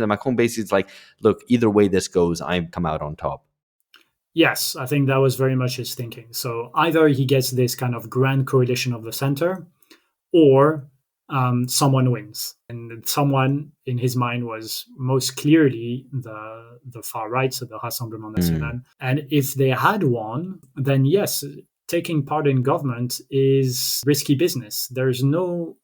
Macron basically is like, look, either way this goes, I come out on top. Yes, I think that was very much his thinking. So either he gets this kind of grand coalition of the center, or someone wins. And someone in his mind was most clearly the far right, so the Rassemblement National. And if they had won, then yes, taking part in government is risky business. There's no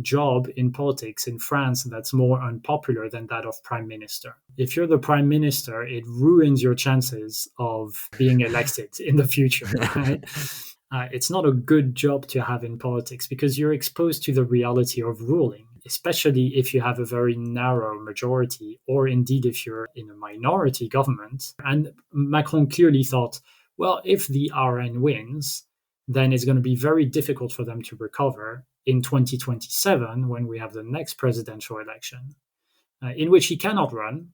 job in politics in France that's more unpopular than that of prime minister. If you're the prime minister, it ruins your chances of being elected in the future, right? It's not a good job to have in politics because you're exposed to the reality of ruling, especially if you have a very narrow majority, or indeed if you're in a minority government. And Macron clearly thought, well, if the RN wins, then it's going to be very difficult for them to recover in 2027 when we have the next presidential election, in which he cannot run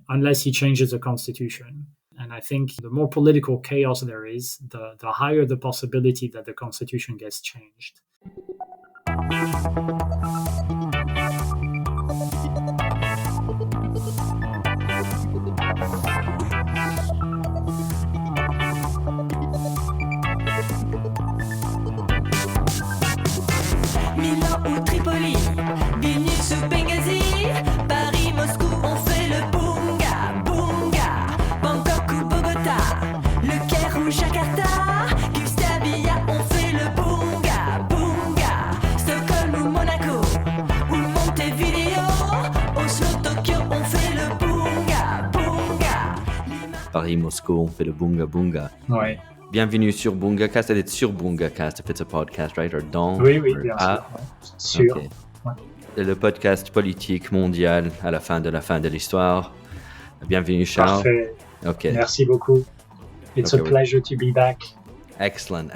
unless he changes the constitution. And I think the more political chaos there is, the higher the possibility that the constitution gets changed. Milan ou Tripoli, Vilnius ou Benghazi, Paris, Moscou, on fait le bunga, bunga. Bangkok ou Bogota, Le Caire ou Jakarta, Gustavia, on fait le bunga, bunga. Stockholm ou Monaco, ou Montevideo, Oslo, Tokyo, on fait le bunga, bunga. Paris, Moscou, on fait le bunga, bunga. Ouais. Bienvenue sur BungaCast. Elle est sur BungaCast if it's a podcast, right? Or dans? Oui, bien sûr. Okay. Ouais. Le podcast politique mondial à la fin de l'histoire. Bienvenue, Charles. Parfait. Okay. Merci beaucoup. It's a pleasure to be back. Excellent.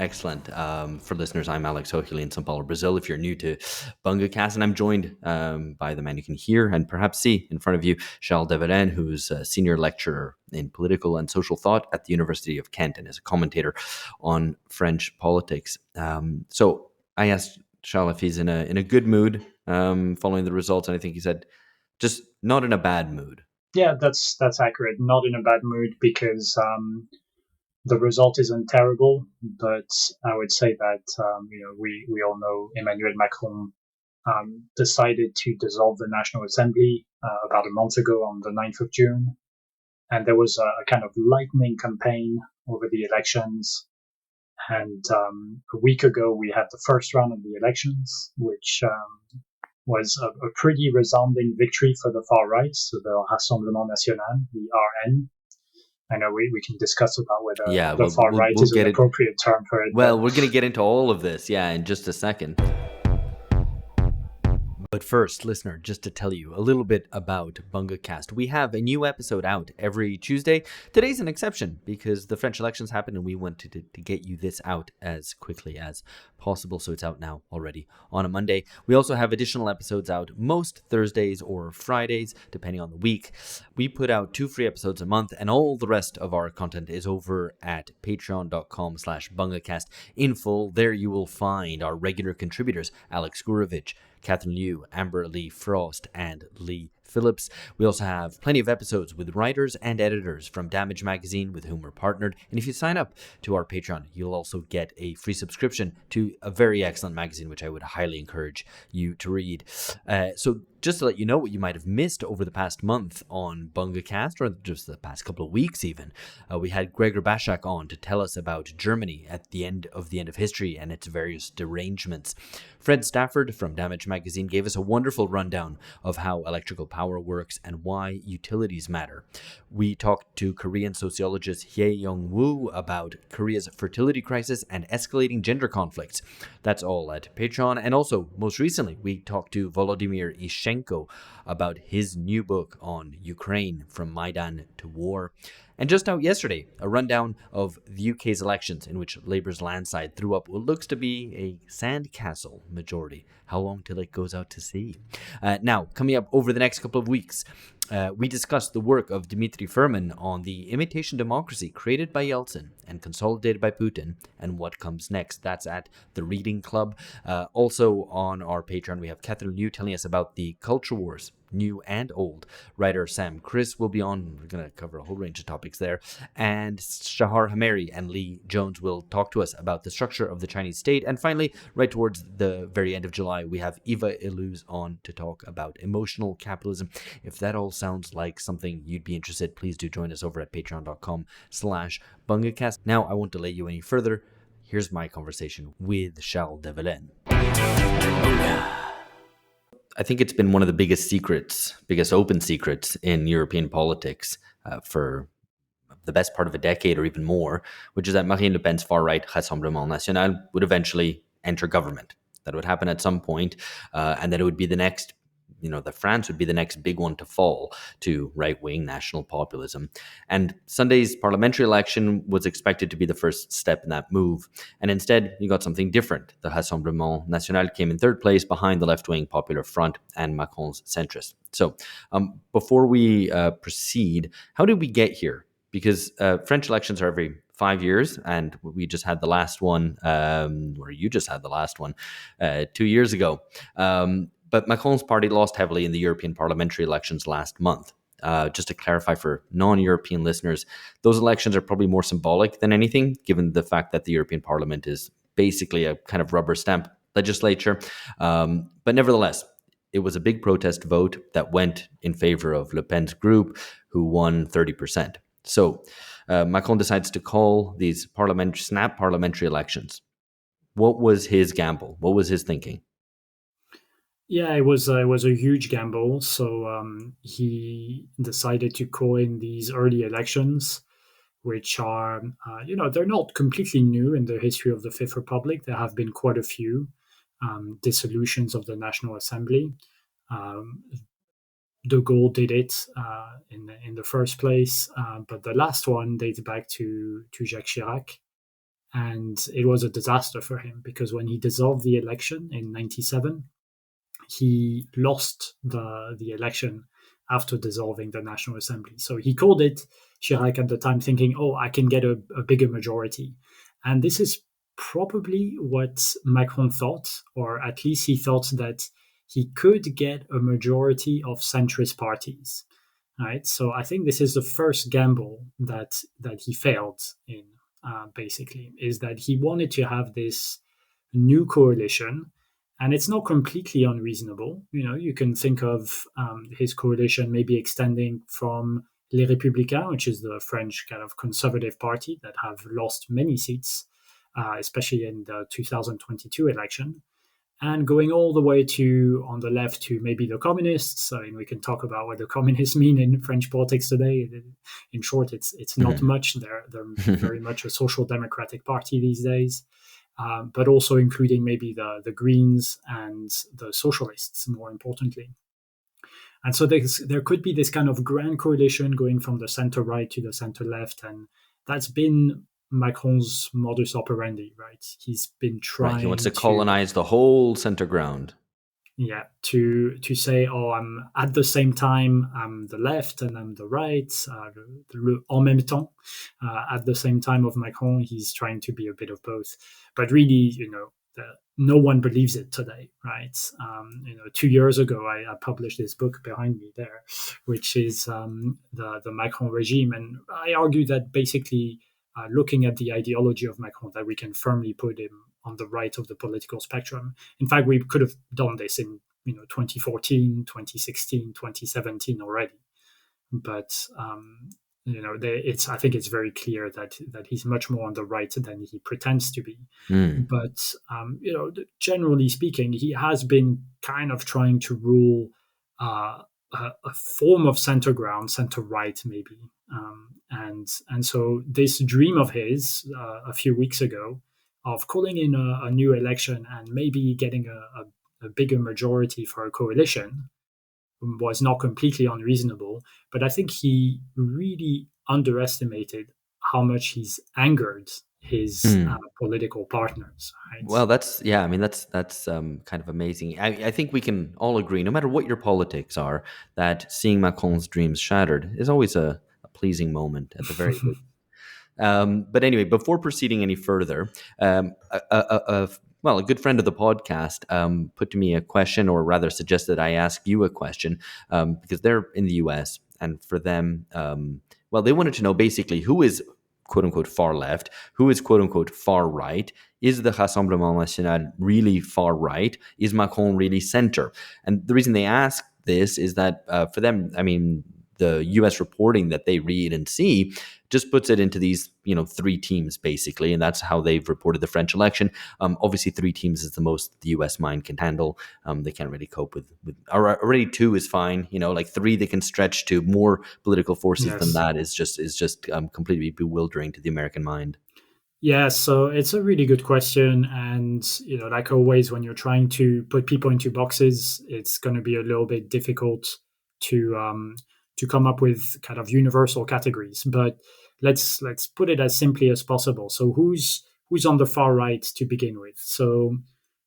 For listeners, I'm Alex Hochuli in São Paulo, Brazil. If you're new to BungaCast, and I'm joined by the man you can hear and perhaps see in front of you, Charles Devellennes, who's a senior lecturer in political and social thought at the University of Kent and is a commentator on French politics. So I asked Charles if he's in a good mood following the results, and I think he said just not in a bad mood. Yeah, that's accurate. Not in a bad mood because the result isn't terrible, but I would say that we all know Emmanuel Macron decided to dissolve the National Assembly about a month ago on the 9th of June. And there was a kind of lightning campaign over the elections. And a week ago, we had the first round of the elections, which was a pretty resounding victory for the far right, so the Rassemblement National, the RN. I know we can discuss about whether the far right is an appropriate term for it. Well, we're going to get into all of this, in just a second. But first, listener, just to tell you a little bit about BungaCast. We have a new episode out every Tuesday. Today's an exception because the French elections happened and we wanted to get you this out as quickly as possible. So it's out now already on a Monday. We also have additional episodes out most Thursdays or Fridays, depending on the week. We put out 2 free episodes a month, and all the rest of our content is over at patreon.com/BungaCast in full. There you will find our regular contributors, Alex Gurovich, Catherine Liu, Amber Lee Frost, and Lee Phillips. We also have plenty of episodes with writers and editors from Damage Magazine with whom we're partnered. And if you sign up to our Patreon, you'll also get a free subscription to a very excellent magazine, which I would highly encourage you to read. So just to let you know what you might have missed over the past month on BungaCast, or just the past couple of weeks even, we had Gregor Bashak on to tell us about Germany at the end of history and its various derangements. Fred Stafford from Damage Magazine gave us a wonderful rundown of how electrical power works and why utilities matter. We talked to Korean sociologist Hye Young-woo about Korea's fertility crisis and escalating gender conflicts. That's all at Patreon. And also, most recently, we talked to Volodymyr Ishchenko about his new book on Ukraine, From Maidan to War. And just out yesterday, a rundown of the UK's elections in which Labour's landslide threw up what looks to be a sandcastle majority. How long till it goes out to sea? Now, coming up over the next couple of weeks, we discussed the work of Dmitry Furman on the imitation democracy created by Yeltsin and consolidated by Putin and what comes next. That's at the Reading Club. Also on our Patreon, we have Catherine Liu telling us about the culture wars new and old. Writer Sam Chris will be on. We're going to cover a whole range of topics there. And Shahar Hameri and Lee Jones will talk to us about the structure of the Chinese state. And finally, right towards the very end of July, we have Eva Illouz on to talk about emotional capitalism. If that all sounds like something you'd be interested, please do join us over at patreon.com/bungacast. Now, I won't delay you any further. Here's my conversation with Charles Devellennes. I think it's been one of the biggest open secrets in European politics for the best part of a decade or even more, which is that Marine Le Pen's far-right Rassemblement National would eventually enter government. That would happen at some point, and that it would be the next, that France would be the next big one to fall to right-wing national populism. And Sunday's parliamentary election was expected to be the first step in that move. And instead, you got something different. The Rassemblement National came in third place behind the left-wing Popular Front and Macron's centrists. So before we proceed, how did we get here? Because French elections are every 5 years, and we just had the last one, or you just had the last one 2 years ago. But Macron's party lost heavily in the European parliamentary elections last month. Just to clarify for non-European listeners, those elections are probably more symbolic than anything, given the fact that the European Parliament is basically a kind of rubber stamp legislature. But nevertheless, it was a big protest vote that went in favor of Le Pen's group, who won 30%. So Macron decides to call these snap parliamentary elections. What was his gamble? What was his thinking? Yeah, it was a huge gamble. So he decided to call in these early elections, which are, they're not completely new in the history of the Fifth Republic. There have been quite a few dissolutions of the National Assembly. De Gaulle did it in the first place, but the last one dates back to Jacques Chirac. And it was a disaster for him because when he dissolved the election in 1997, he lost the election after dissolving the National Assembly. So he called it, Chirac at the time, thinking, I can get a bigger majority. And this is probably what Macron thought, or at least he thought that he could get a majority of centrist parties. Right? So I think this is the first gamble that he failed in, basically, is that he wanted to have this new coalition. And it's not completely unreasonable. You can think of his coalition maybe extending from Les Républicains, which is the French kind of conservative party that have lost many seats, especially in the 2022 election, and going all the way to, on the left, to maybe the communists. I mean, we can talk about what the communists mean in French politics today. In short, it's not much. They're very much a social democratic party these days. But also including maybe the Greens and the Socialists, more importantly. And so there could be this kind of grand coalition going from the center-right to the center-left, and that's been Macron's modus operandi, right? He's been trying Right, he wants to colonize the whole center ground. Yeah, to say, I'm at the same time, I'm the left and I'm the right, le en même temps. At the same time of Macron, he's trying to be a bit of both. But really, no one believes it today, right? 2 years ago, I published this book behind me there, which is the Macron regime. And I argue that basically, looking at the ideology of Macron, that we can firmly put him on the right of the political spectrum. In fact, we could have done this in 2014, 2016, 2017 already. But I think it's very clear that he's much more on the right than he pretends to be. But generally speaking, he has been kind of trying to rule a form of center ground, center right maybe. And so this dream of his a few weeks ago of calling in a new election and maybe getting a bigger majority for a coalition was not completely unreasonable. But I think he really underestimated how much he's angered his political partners. Right? Well, that's kind of amazing. I think we can all agree, no matter what your politics are, that seeing Macron's dreams shattered is always a pleasing moment at the very least. But anyway, before proceeding any further, a well, a good friend of the podcast put to me a question, or rather suggested I ask you a question, because they're in the US, and for them, well, they wanted to know basically who is quote unquote far left, who is quote unquote far right. Is the Rassemblement National really far right? Is Macron really center? And the reason they ask this is that for them, I mean, the US reporting that they read and see just puts it into these, three teams basically, and that's how they've reported the French election. Obviously, three teams is the most the US mind can handle. They can't really cope with already two is fine. Like three, they can stretch to more political forces than that is just completely bewildering to the American mind. Yeah, so it's a really good question. And, like always, when you're trying to put people into boxes, it's going to be a little bit difficult to come up with kind of universal categories. But let's put it as simply as possible. So who's on the far right to begin with? So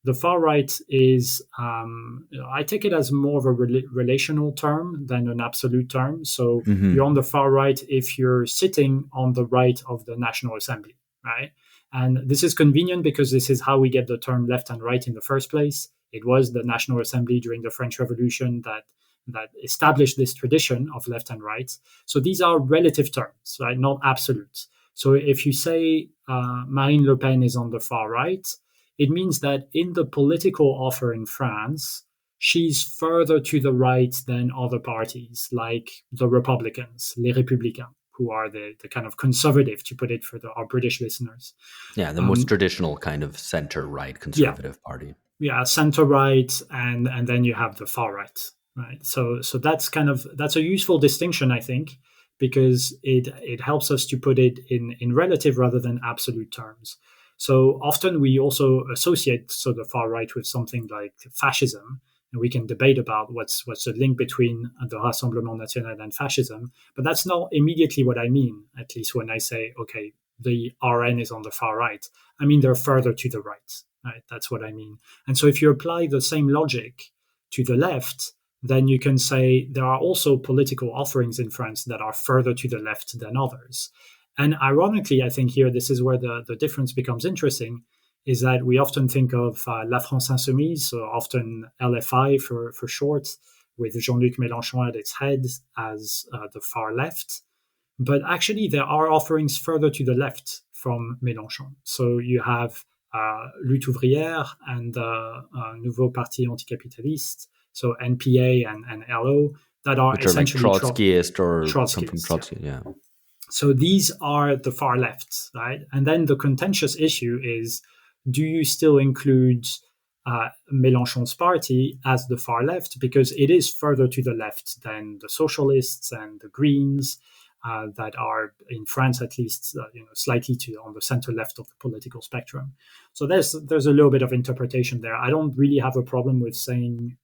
the far right is, I take it as more of a relational term than an absolute term. So you're on the far right if you're sitting on the right of the National Assembly. Right. And this is convenient because this is how we get the term left and right in the first place. It was the National Assembly during the French Revolution that established this tradition of left and right. So these are relative terms, right? Not absolute. So if you say Marine Le Pen is on the far right, it means that in the political offer in France, she's further to the right than other parties like the Republicans, les Républicains, who are the kind of conservative, to put it for our British listeners. Yeah, the most traditional kind of center-right conservative party. Yeah, center-right, and then you have the far right, right? So that's a useful distinction, I think, because it helps us to put it in relative rather than absolute terms. So often we also associate the far right with something like fascism. And we can debate about what's the link between the Rassemblement National and fascism, but that's not immediately what I mean, at least when I say, okay, the RN is on the far right. I mean, they're further to the right? That's what I mean. And so if you apply the same logic to the left, then you can say there are also political offerings in France that are further to the left than others. And ironically, I think here, this is where the difference becomes interesting, is that we often think of La France Insoumise, so often LFI for short, with Jean-Luc Mélenchon at its head as the far left. But actually, there are offerings further to the left from Mélenchon. So you have Lutte Ouvrière and Nouveau Parti Anticapitaliste, so NPA and LO, that are which essentially are like Trotskyist or Trotskyist, come from Trotsky, yeah. So these are the far left, right? And then the contentious issue is, do you still include Mélenchon's party as the far left? Because it is further to the left than the socialists and the Greens that are, in France at least, slightly on the center left of the political spectrum. So there's a little bit of interpretation there. I don't really have a problem with saying,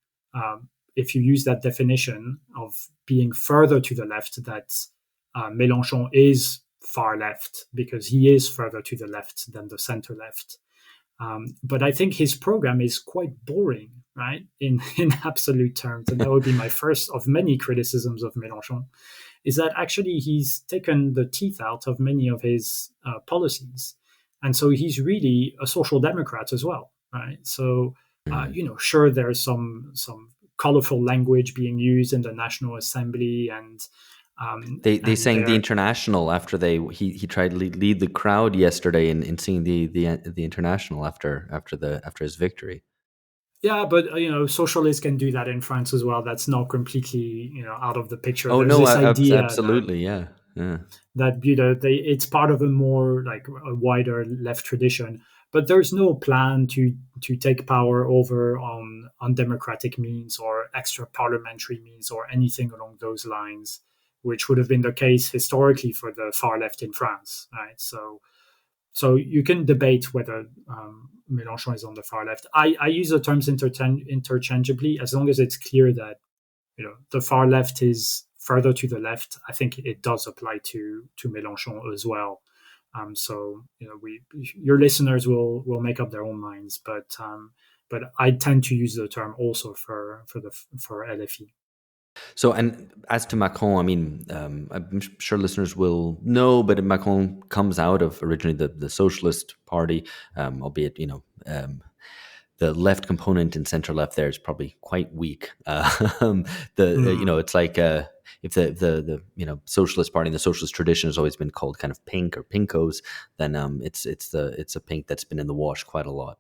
if you use that definition of being further to the left, that Mélenchon is far left because he is further to the left than the center left. But I think his program is quite boring, right, in absolute terms. And that would be my first of many criticisms of Mélenchon, is that actually he's taken the teeth out of many of his policies. And so he's really a social democrat as well, right? So, sure, there's some colorful language being used in the National Assembly, and they sang the International after he tried to lead the crowd yesterday in singing the International after his victory. Yeah, but socialists can do that in France as well. That's not completely out of the picture. Oh, There's no, this idea absolutely, yeah. That it's part of a more like a wider left tradition. But there's no plan to take power over on undemocratic means or extra parliamentary means or anything along those lines, which would have been the case historically for the far left in France, right? So you can debate whether Mélenchon is on the far left. I use the terms interchangeably as long as it's clear that the far left is further to the left. I think it does apply to Mélenchon as well. So your listeners will make up their own minds, but I tend to use the term also for LFI. So, and as to Macron, I mean, I'm sure listeners will know, but Macron comes out of originally the Socialist Party, albeit, the left component and center left there is probably quite weak. It's like if the Socialist Party and the socialist tradition has always been called kind of pink or pinkos, then it's a pink that's been in the wash quite a lot.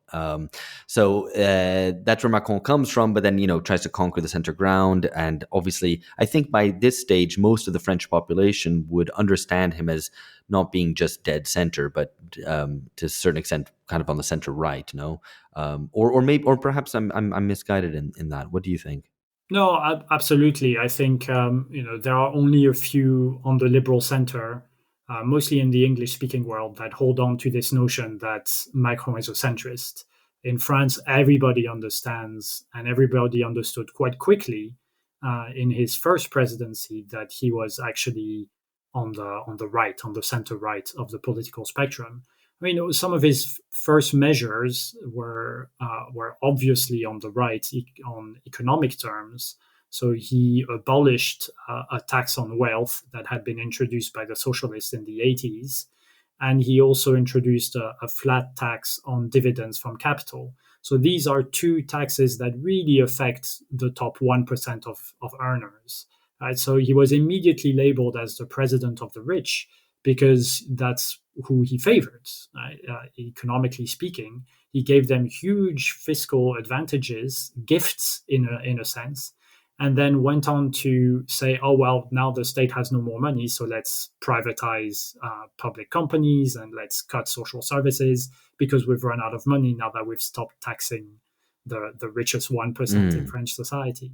So that's where Macron comes from, but then tries to conquer the center ground, and obviously I think by this stage most of the French population would understand him as not being just dead center, but to a certain extent kind of on the center right, or perhaps I'm misguided in that. What do you think? No, absolutely. I think there are only a few on the liberal center, mostly in the English-speaking world, that hold on to this notion that Macron is a centrist. In France, everybody understands, and everybody understood quite quickly in his first presidency, that he was actually on the right, on the center right of the political spectrum. I mean, some of his first measures were obviously on the right on economic terms. So he abolished a tax on wealth that had been introduced by the socialists in the 80s. And he also introduced a flat tax on dividends from capital. So these are two taxes that really affect the top 1% of earners. Right? So he was immediately labeled as the president of the rich, because that's who he favored. Economically speaking, he gave them huge fiscal advantages, gifts in a sense, and then went on to say, oh, well, now the state has no more money, so let's privatize public companies and let's cut social services because we've run out of money now that we've stopped taxing the richest 1% in French society.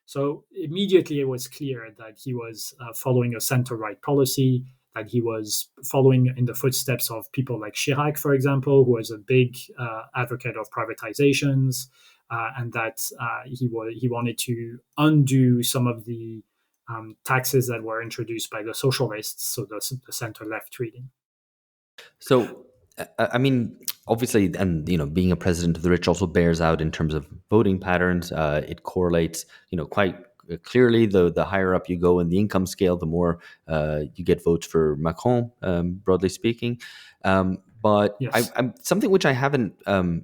So immediately it was clear that he was following a center-right policy, that he was following in the footsteps of people like Chirac, for example, who was a big advocate of privatizations, and that he wanted to undo some of the taxes that were introduced by the socialists, so the center-left reading. So, I mean, obviously, and being a president of the rich also bears out in terms of voting patterns. It correlates, quite clearly. The higher up you go in the income scale, the more you get votes for Macron, broadly speaking. But yes. I'm something which I haven't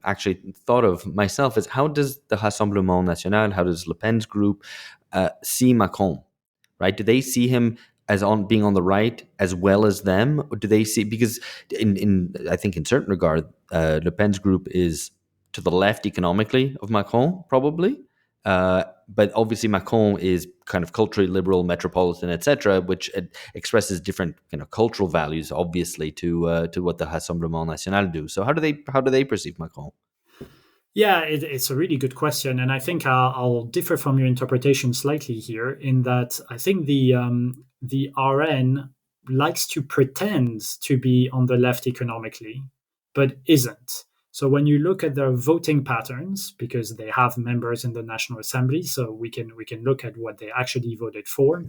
actually thought of myself is, how does the Rassemblement National, how does Le Pen's group see Macron? Right? Do they see him as being on the right as well as them, or do they see, because in I think in certain regard, Le Pen's group is to the left economically of Macron, probably, but obviously Macron is kind of culturally liberal, metropolitan, etc., which expresses different cultural values, obviously, to what the Rassemblement National do. So how do they perceive Macron? Yeah, it's a really good question, and I think I'll differ from your interpretation slightly here, in that I think the RN likes to pretend to be on the left economically, but isn't. So when you look at their voting patterns, because they have members in the National Assembly, so we can look at what they actually voted for,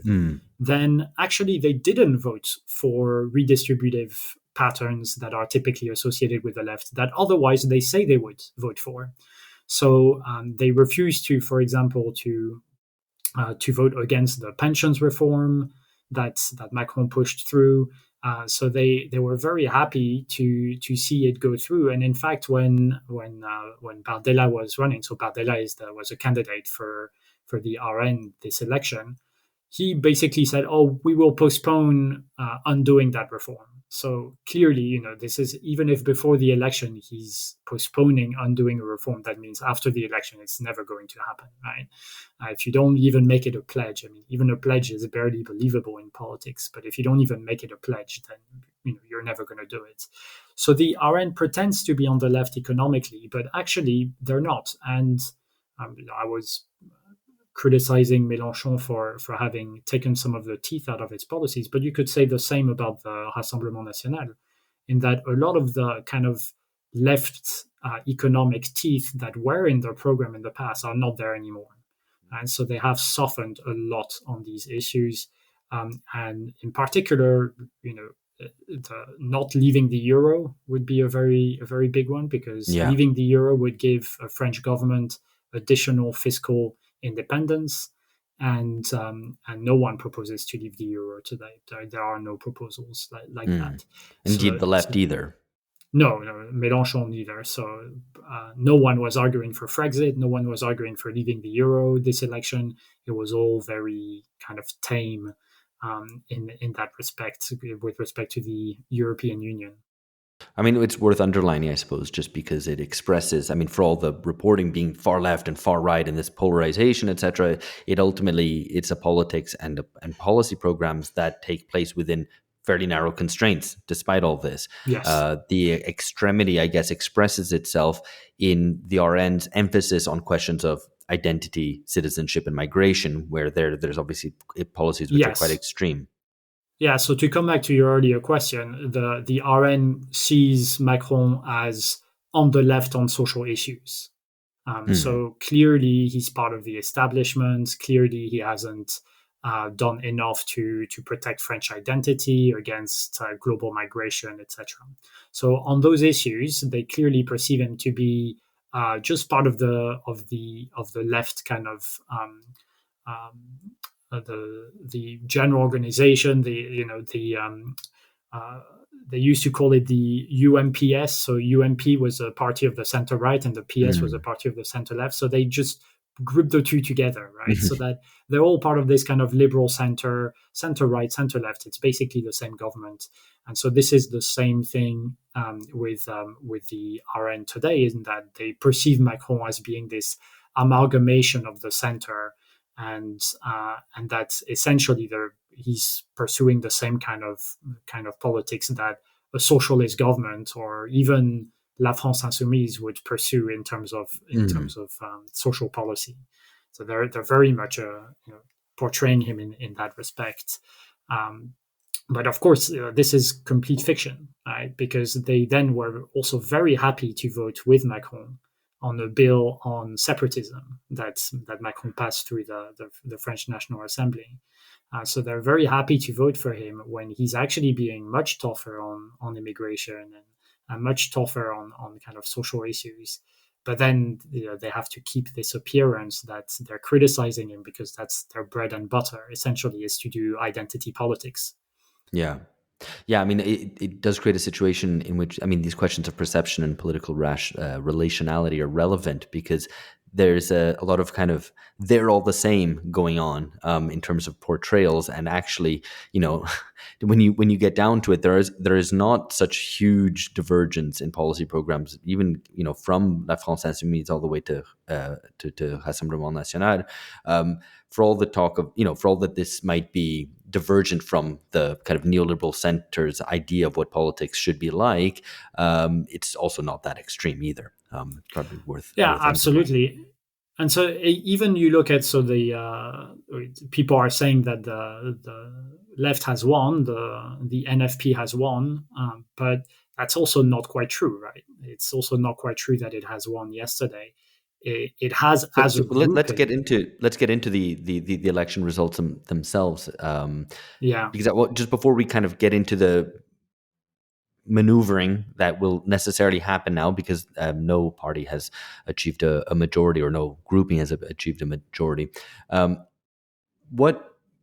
then actually they didn't vote for redistributive patterns that are typically associated with the left, that otherwise they say they would vote for. So they refused to, for example, to vote against the pensions reform that Macron pushed through. So they were very happy to see it go through. And in fact, when Bardella was running, so Bardella was a candidate for the RN this election, he basically said, "Oh, we will postpone undoing that reform." So clearly, this is, even if before the election he's postponing undoing a reform, that means after the election it's never going to happen, right? If you don't even make it a pledge, I mean, even a pledge is barely believable in politics, but if you don't even make it a pledge, then you're never going to do it. So the RN pretends to be on the left economically, but actually they're not. And I was criticizing Mélenchon for having taken some of the teeth out of its policies, but you could say the same about the Rassemblement National, in that a lot of the kind of left economic teeth that were in their program in the past are not there anymore. And so they have softened a lot on these issues. And in particular, not leaving the euro would be a very big one, because leaving the euro would give a French government additional fiscal independence, and no one proposes to leave the euro today. There are no proposals like that. Indeed, the left either. No, Mélenchon neither. So no one was arguing for Frexit. No one was arguing for leaving the euro this election. It was all very kind of tame in that respect, with respect to the European Union. I mean, it's worth underlining, I suppose, just because it expresses, I mean, for all the reporting being far left and far right and this polarization, etc., it ultimately, it's a politics and policy programs that take place within fairly narrow constraints, despite all this. Yes. The extremity, I guess, expresses itself in the RN's emphasis on questions of identity, citizenship, and migration, where there's obviously policies which are quite Yes. extreme. Yeah, so to come back to your earlier question, the RN sees Macron as on the left on social issues. So clearly he's part of the establishment. Clearly he hasn't done enough to protect French identity against global migration, etc. So on those issues, they clearly perceive him to be just part of the left kind of the general organization. They used to call it the UMPS. So UMP was a party of the center right, and the PS was a party of the center left. So they just grouped the two together, right? So that they're all part of this kind of liberal center right, center left. It's basically the same government, and so this is the same thing with the RN today, in that they perceive Macron as being this amalgamation of the center, and that's essentially he's pursuing the same kind of politics that a socialist government or even La France Insoumise would pursue in terms of social policy. So they're very much portraying him in that respect. But of course, this is complete fiction, right? Because they then were also very happy to vote with Macron on a bill on separatism that Macron passed through the French National Assembly. So they're very happy to vote for him when he's actually being much tougher on immigration and much tougher on kind of social issues. But then they have to keep this appearance that they're criticizing him because that's their bread and butter, essentially, is to do identity politics. Yeah. Yeah, I mean, it does create a situation in which, I mean, these questions of perception and political relationality are relevant because there's a lot of kind of they're all the same going on in terms of portrayals, and actually, when you get down to it, there is not such huge divergence in policy programs, even from La France Insoumise all the way to Rassemblement National. For all the talk of for all that this might be divergent from the kind of neoliberal center's idea of what politics should be like, it's also not that extreme either. Probably worth absolutely. And so even you look at the people are saying that the left has won, the NFP has won, but that's also not quite true, right? It's also not quite true that it has won yesterday. It has let's get into the election results themselves. Because just before we kind of get into the maneuvering that will necessarily happen now, because no party has achieved a majority, or no grouping has achieved a majority.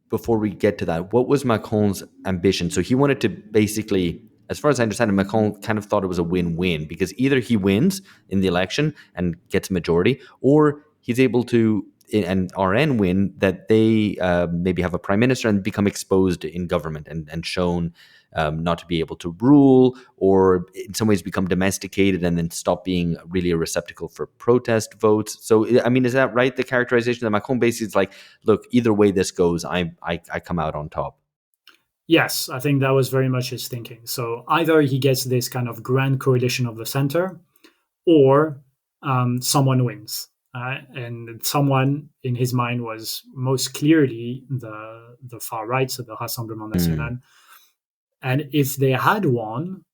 Before we get to that, what was Macron's ambition? So he wanted to basically, as far as I understand it, Macron kind of thought it was a win-win, because either he wins in the election and gets a majority, or he's able to, and RN win, that they maybe have a prime minister and become exposed in government and shown not to be able to rule, or in some ways become domesticated and then stop being really a receptacle for protest votes. So, I mean, is that right? The characterization that Macron basically is like, look, either way this goes, I come out on top. Yes, I think that was very much his thinking. So either he gets this kind of grand coalition of the center, or someone wins. And someone in his mind was most clearly the far right, so the Rassemblement National. And if they had won,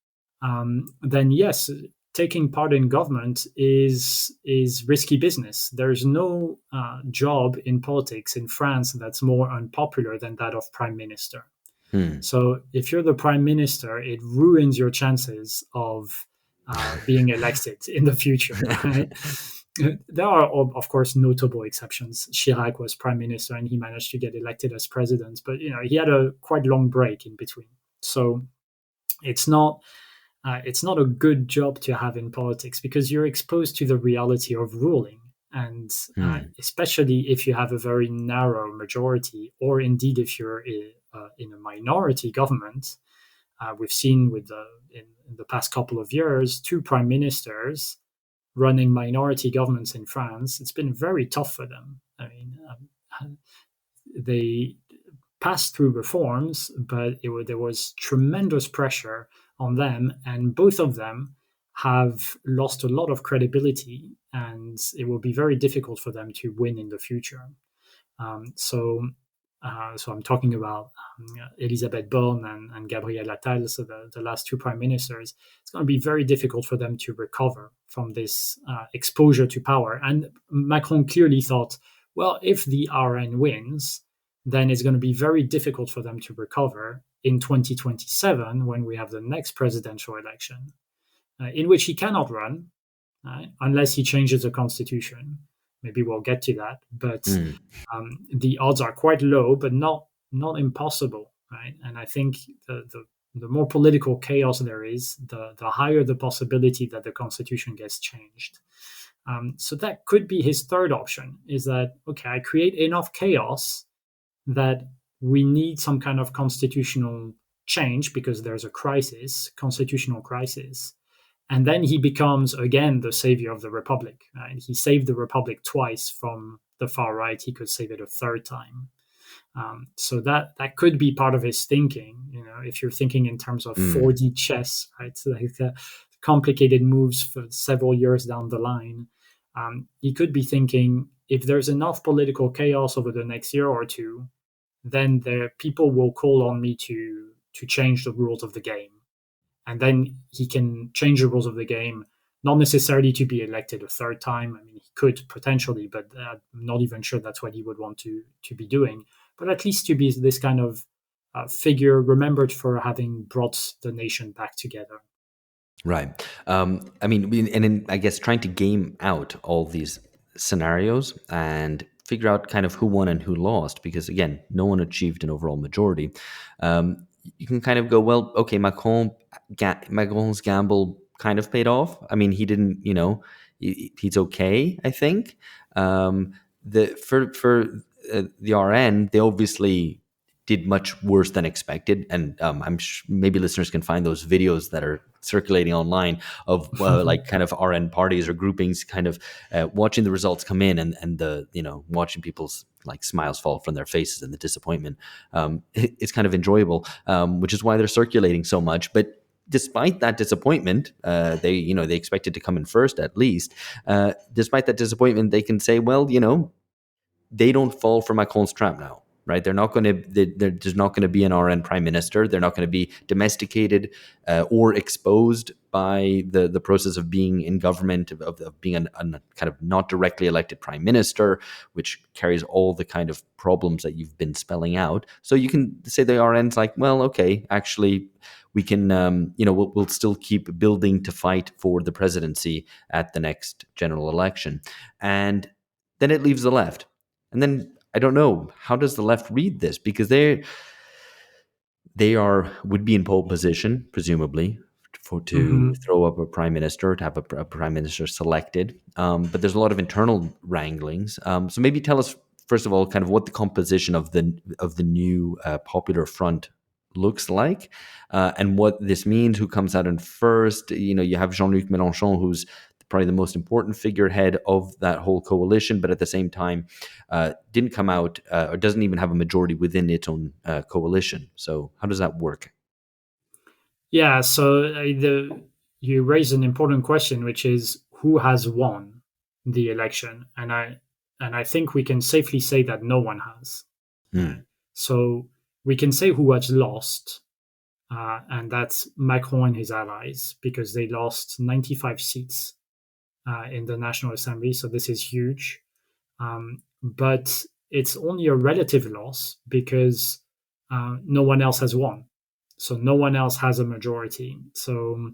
then yes, taking part in government is risky business. There's no job in politics in France that's more unpopular than that of prime minister. So if you're the prime minister, it ruins your chances of being elected in the future, right? There are, of course, notable exceptions. Chirac was prime minister and he managed to get elected as president, but he had a quite long break in between. So it's not it's not a good job to have in politics because you're exposed to the reality of ruling. And especially if you have a very narrow majority, or indeed if you're in a minority government, we've seen in the past couple of years, 2 prime ministers running minority governments in France. It's been very tough for them. I mean, they passed through reforms, but there was tremendous pressure on them, and both of them have lost a lot of credibility, and it will be very difficult for them to win in the future. So I'm talking about Elisabeth Borne and Gabriel Attal, so the last 2 prime ministers. It's going to be very difficult for them to recover from this exposure to power. And Macron clearly thought, well, if the RN wins, then it's going to be very difficult for them to recover in 2027 when we have the next presidential election, in which he cannot run unless he changes the constitution. Maybe we'll get to that, but the odds are quite low, but not impossible, right? And I think the more political chaos there is, the higher the possibility that the constitution gets changed. So that could be his third option, is that, okay, I create enough chaos that we need some kind of constitutional change because there's a crisis, constitutional crisis. And then he becomes, again, the savior of the Republic. Right? He saved the Republic twice from the far right. He could save it a third time. So that could be part of his thinking. You know, if you're thinking in terms of 4D chess, right? So like complicated moves for several years down the line. He could be thinking, if there's enough political chaos over the next year or two, then people will call on me to change the rules of the game. And then he can change the rules of the game, not necessarily to be elected a third time. I mean, he could potentially, but I'm not even sure that's what he would want to be doing. But at least to be this kind of figure remembered for having brought the nation back together. Right. I mean, and in, I guess, trying to game out all these scenarios and figure out kind of who won and who lost, because, again, no one achieved an overall majority. You can kind of go, well, okay, Macron's gamble kind of paid off. I mean, he didn't, he's okay, I think. For the RN, they obviously did much worse than expected, and I'm maybe listeners can find those videos that are circulating online of like kind of RN parties or groupings kind of watching the results come in and the watching people's like smiles fall from their faces and the disappointment. It's kind of enjoyable, which is why they're circulating so much. But despite that disappointment, they expected to come in first at least. Despite that disappointment, they can say, well, they don't fall for Macron's trap now. Right, there's not going to be an RN prime minister. They're not going to be domesticated or exposed by the process of being in government, of being a kind of not directly elected prime minister, which carries all the kind of problems that you've been spelling out. So you can say the RN's like, well, okay, actually, we can, we'll still keep building to fight for the presidency at the next general election, and then it leaves the left, and then. I don't know, how does the left read this? Because they would be in pole position, presumably, to throw up a prime minister, to have a prime minister selected. But there's a lot of internal wranglings. So maybe tell us, first of all, kind of what the composition of the new Popular Front looks like, and what this means, who comes out in first. You have Jean-Luc Mélenchon, who's probably the most important figurehead of that whole coalition, but at the same time didn't come out or doesn't even have a majority within its own coalition. So how does that work? Yeah, so you raise an important question, which is who has won the election, and I think we can safely say that no one has. So we can say who has lost, and that's Macron and his allies, because they lost 95 seats in the National Assembly, so this is huge. But it's only a relative loss because no one else has won. So no one else has a majority. So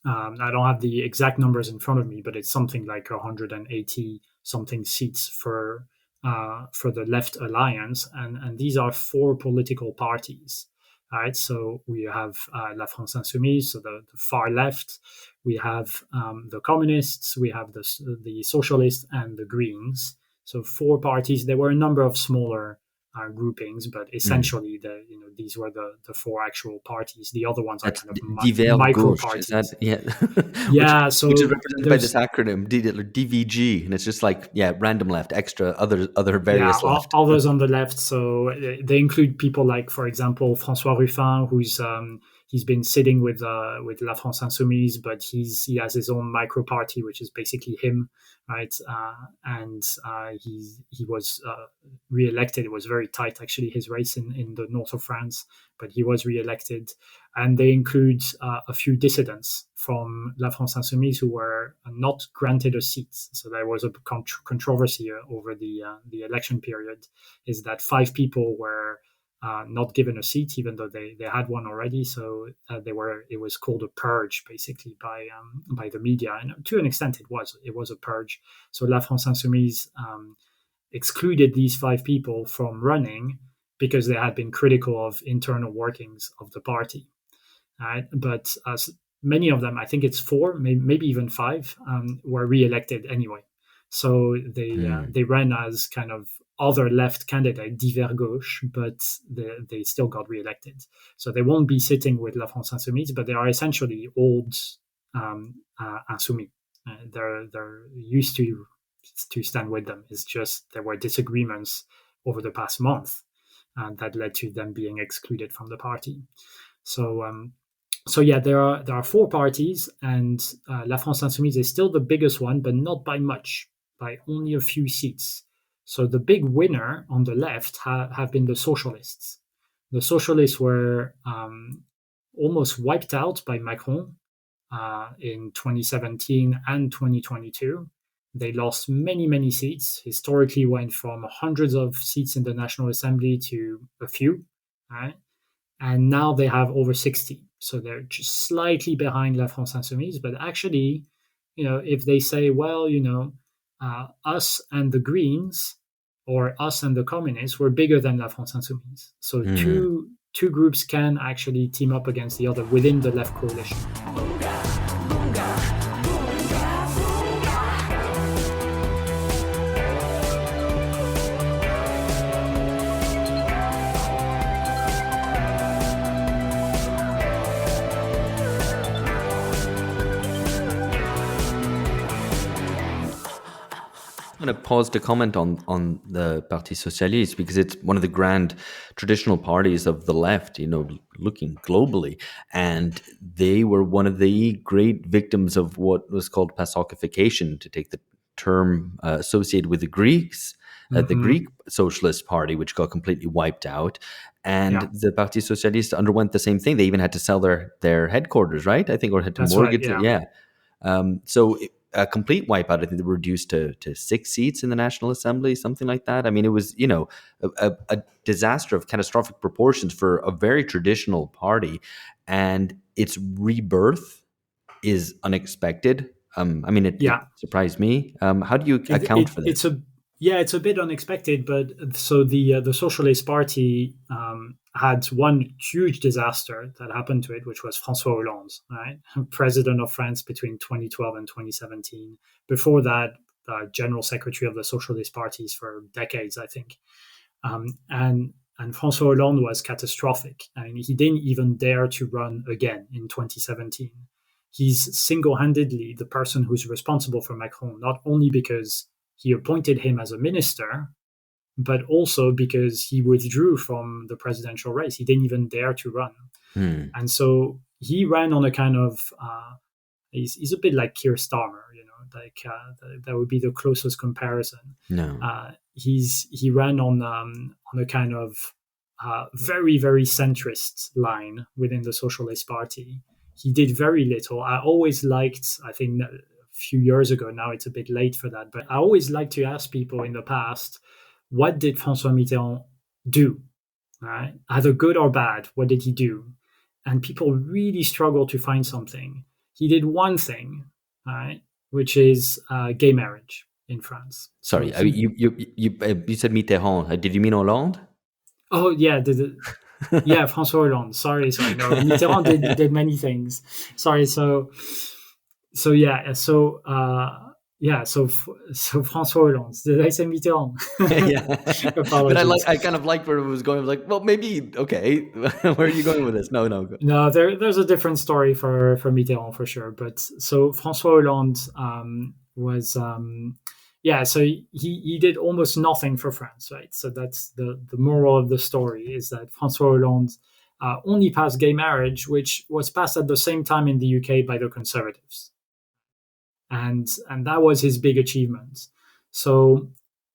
I don't have the exact numbers in front of me, but it's something like 180 something seats for the Left Alliance, and these are 4 political parties. Right, so we have La France Insoumise, so the far left. We have the communists, we have the socialists, and the Greens. So 4 parties. There were a number of smaller groupings, but essentially, these were the 4 actual parties. The other ones are That's kind of divers micro gauche. Is that parties. which, Yeah? so Which is represented by there's this acronym DVG, and it's just like random left, extra other yeah, various left. all those on the left. So they include people like, for example, François Ruffin, who's he's been sitting with La France Insoumise, but he has his own micro party, which is basically him, right? And he was re-elected. It was very tight, actually, his race in the north of France, but he was re-elected. And they include a few dissidents from La France Insoumise who were not granted a seat. So there was a controversy over the election period, is that 5 people were not given a seat, even though they had one already. So it was called a purge, basically, by the media, and to an extent it was a purge. So La France Insoumise excluded these 5 people from running because they had been critical of internal workings of the party. Right? But many of them, I think it's 4, maybe even 5, were re-elected anyway. So they ran as kind of other left candidate, divers gauche, but they still got re-elected. So they won't be sitting with La France Insoumise, but they are essentially old Insoumis. They're used to stand with them. It's just there were disagreements over the past month that led to them being excluded from the party. So yeah, there are 4 parties, and La France Insoumise is still the biggest one, but not by much, by only a few seats. So the big winner on the left have been the socialists. The socialists were almost wiped out by Macron in 2017 and 2022. They lost many seats. Historically, went from hundreds of seats in the National Assembly to a few, right? And now they have over 60. So they're just slightly behind La France Insoumise. But actually, if they say, well, us and the Greens or us and the communists were bigger than La France Insoumise. So two groups can actually team up against the other within the left coalition. I'm going to pause to comment on the Parti Socialiste, because it's one of the grand traditional parties of the left, looking globally. And they were one of the great victims of what was called PASOKification, to take the term associated with the Greeks, the Greek Socialist Party, which got completely wiped out. And the Parti Socialiste underwent the same thing. They even had to sell their headquarters, right? I think, or had to mortgage it. Yeah. A complete wipeout. I think they were reduced to 6 seats in the National Assembly, something like that. I mean, it was, a disaster of catastrophic proportions for a very traditional party, and its rebirth is unexpected. It surprised me. How do you account for this? It's a bit unexpected, but so the Socialist Party had one huge disaster that happened to it, which was François Hollande, right, president of France between 2012 and 2017. Before that, general secretary of the Socialist parties for decades, I think. And François Hollande was catastrophic. I mean, he didn't even dare to run again in 2017. He's single-handedly the person who's responsible for Macron, not only because he appointed him as a minister, but also because he withdrew from the presidential race. He didn't even dare to run. And so he ran on a kind of, he's a bit like Keir Starmer, that would be the closest comparison. No. He ran on a kind of very, very centrist line within the Socialist Party. He did very little. I always liked, I think a few years ago, now it's a bit late for that, but I always like to ask people in the past, what did François Mitterrand do? Right? Either good or bad, what did he do? And people really struggle to find something. He did one thing, right, which is gay marriage in France. Sorry, you said Mitterrand. Did you mean Hollande? Oh yeah, Yeah, François Hollande. Sorry. No, Mitterrand did many things. Sorry. So yeah. So François Hollande. Did I say Mitterrand? Yeah. But Apologies. I kind of like where it was going. Like, well, maybe okay. Where are you going with this? No, go. No, there's a different story for Mitterrand for sure. But so François Hollande was so he did almost nothing for France, right? So that's the moral of the story, is that François Hollande only passed gay marriage, which was passed at the same time in the UK by the Conservatives, and that was his big achievement. So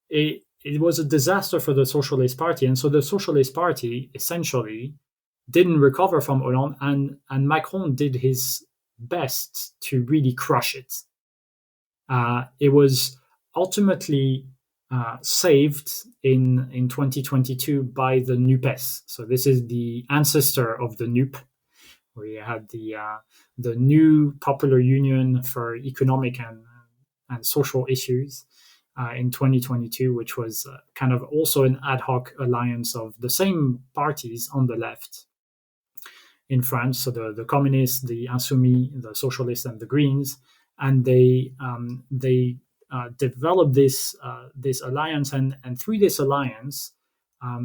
it was a disaster for the Socialist Party, and so the Socialist Party essentially didn't recover from Hollande, and Macron did his best to really crush it. It was ultimately saved in 2022 by the NUPES. So this is the ancestor of the NUP. We had the new Popular Union for Economic and Social Issues in 2022, which was kind of also an ad hoc alliance of the same parties on the left in France. So the communists, the Insoumis, the socialists, and the Greens, and they developed this alliance, and through this alliance,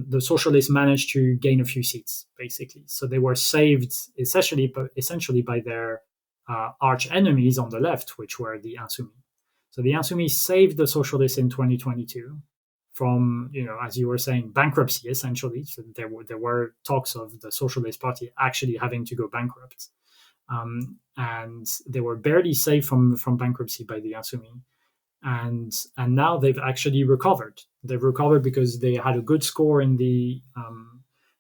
the socialists managed to gain a few seats, basically. So they were saved essentially by their arch enemies on the left, which were the Insoumis. So the Insoumis saved the socialists in 2022 from, as you were saying, bankruptcy, essentially. So there were talks of the Socialist Party actually having to go bankrupt. And they were barely saved from bankruptcy by the Insoumis. And now they've actually recovered. They've recovered because they had a good score in the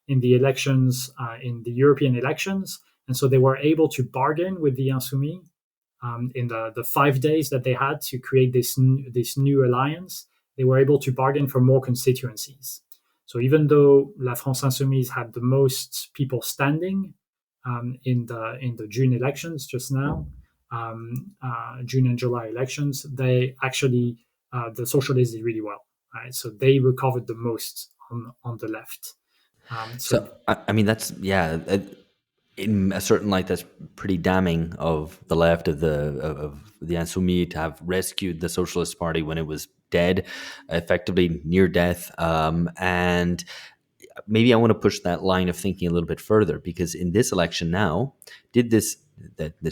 elections, in the European elections. And so they were able to bargain with the Insoumis in the 5 days that they had to create this new alliance. They were able to bargain for more constituencies. So even though La France Insoumise had the most people standing in the June elections just now, June and July elections, they actually the socialists did really well. Right? So they recovered the most on the left. So I mean, that's in a certain light, that's pretty damning of the left, of the Insoumis, to have rescued the Socialist Party when it was dead, effectively near death. And maybe I want to push that line of thinking a little bit further, because in this election now, did this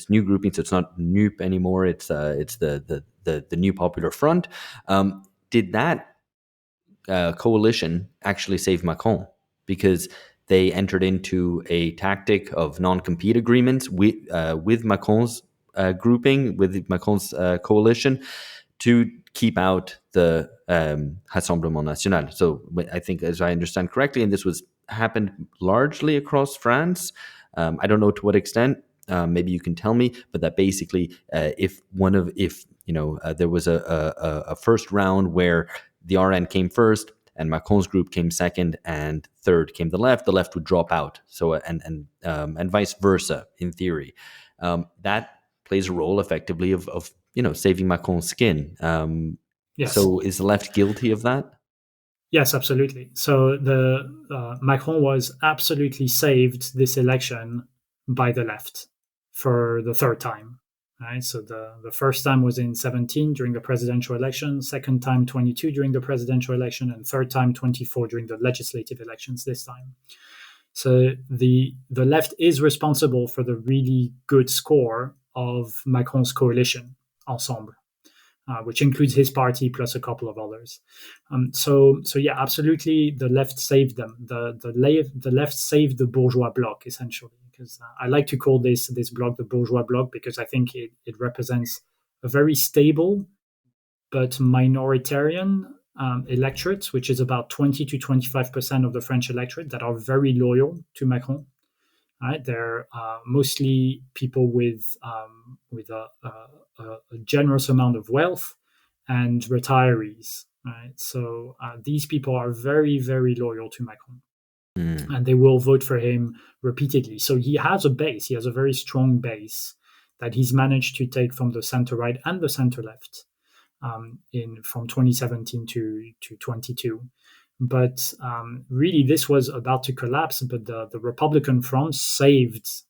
new grouping, so it's not NUP anymore, it's the New Popular Front, did that coalition actually save Macron? Because they entered into a tactic of non-compete agreements with Macron's grouping, with Macron's coalition, to keep out the Rassemblement National. So I think, as I understand correctly, and this happened largely across France. I don't know to what extent. Maybe you can tell me. But that basically, if there was a first round where the RN came first and Macron's group came second, and third came the left would drop out. So and vice versa, in theory. That plays a role effectively of saving Macron's skin. Yes. So is the left guilty of that? Yes, absolutely. So the Macron was absolutely saved this election by the left for the third time. Right? So the first time was in 17 during the presidential election, second time 22 during the presidential election, and third time 24 during the legislative elections this time. So the left is responsible for the really good score of Macron's coalition, Ensemble, which includes his party plus a couple of others. So yeah, absolutely, the left saved them. The left saved the bourgeois bloc, essentially. Because I like to call this bloc the bourgeois bloc, because I think it represents a very stable but minoritarian electorate, which is about 20 to 25% of the French electorate, that are very loyal to Macron. Right? They're mostly people with a generous amount of wealth and retirees. Right? So these people are very, very loyal to Macron. And they will vote for him repeatedly. So he has a base. He has a very strong base that he's managed to take from the center right and the center left from 2017 to 22. But really, this was about to collapse. But the Republican front saved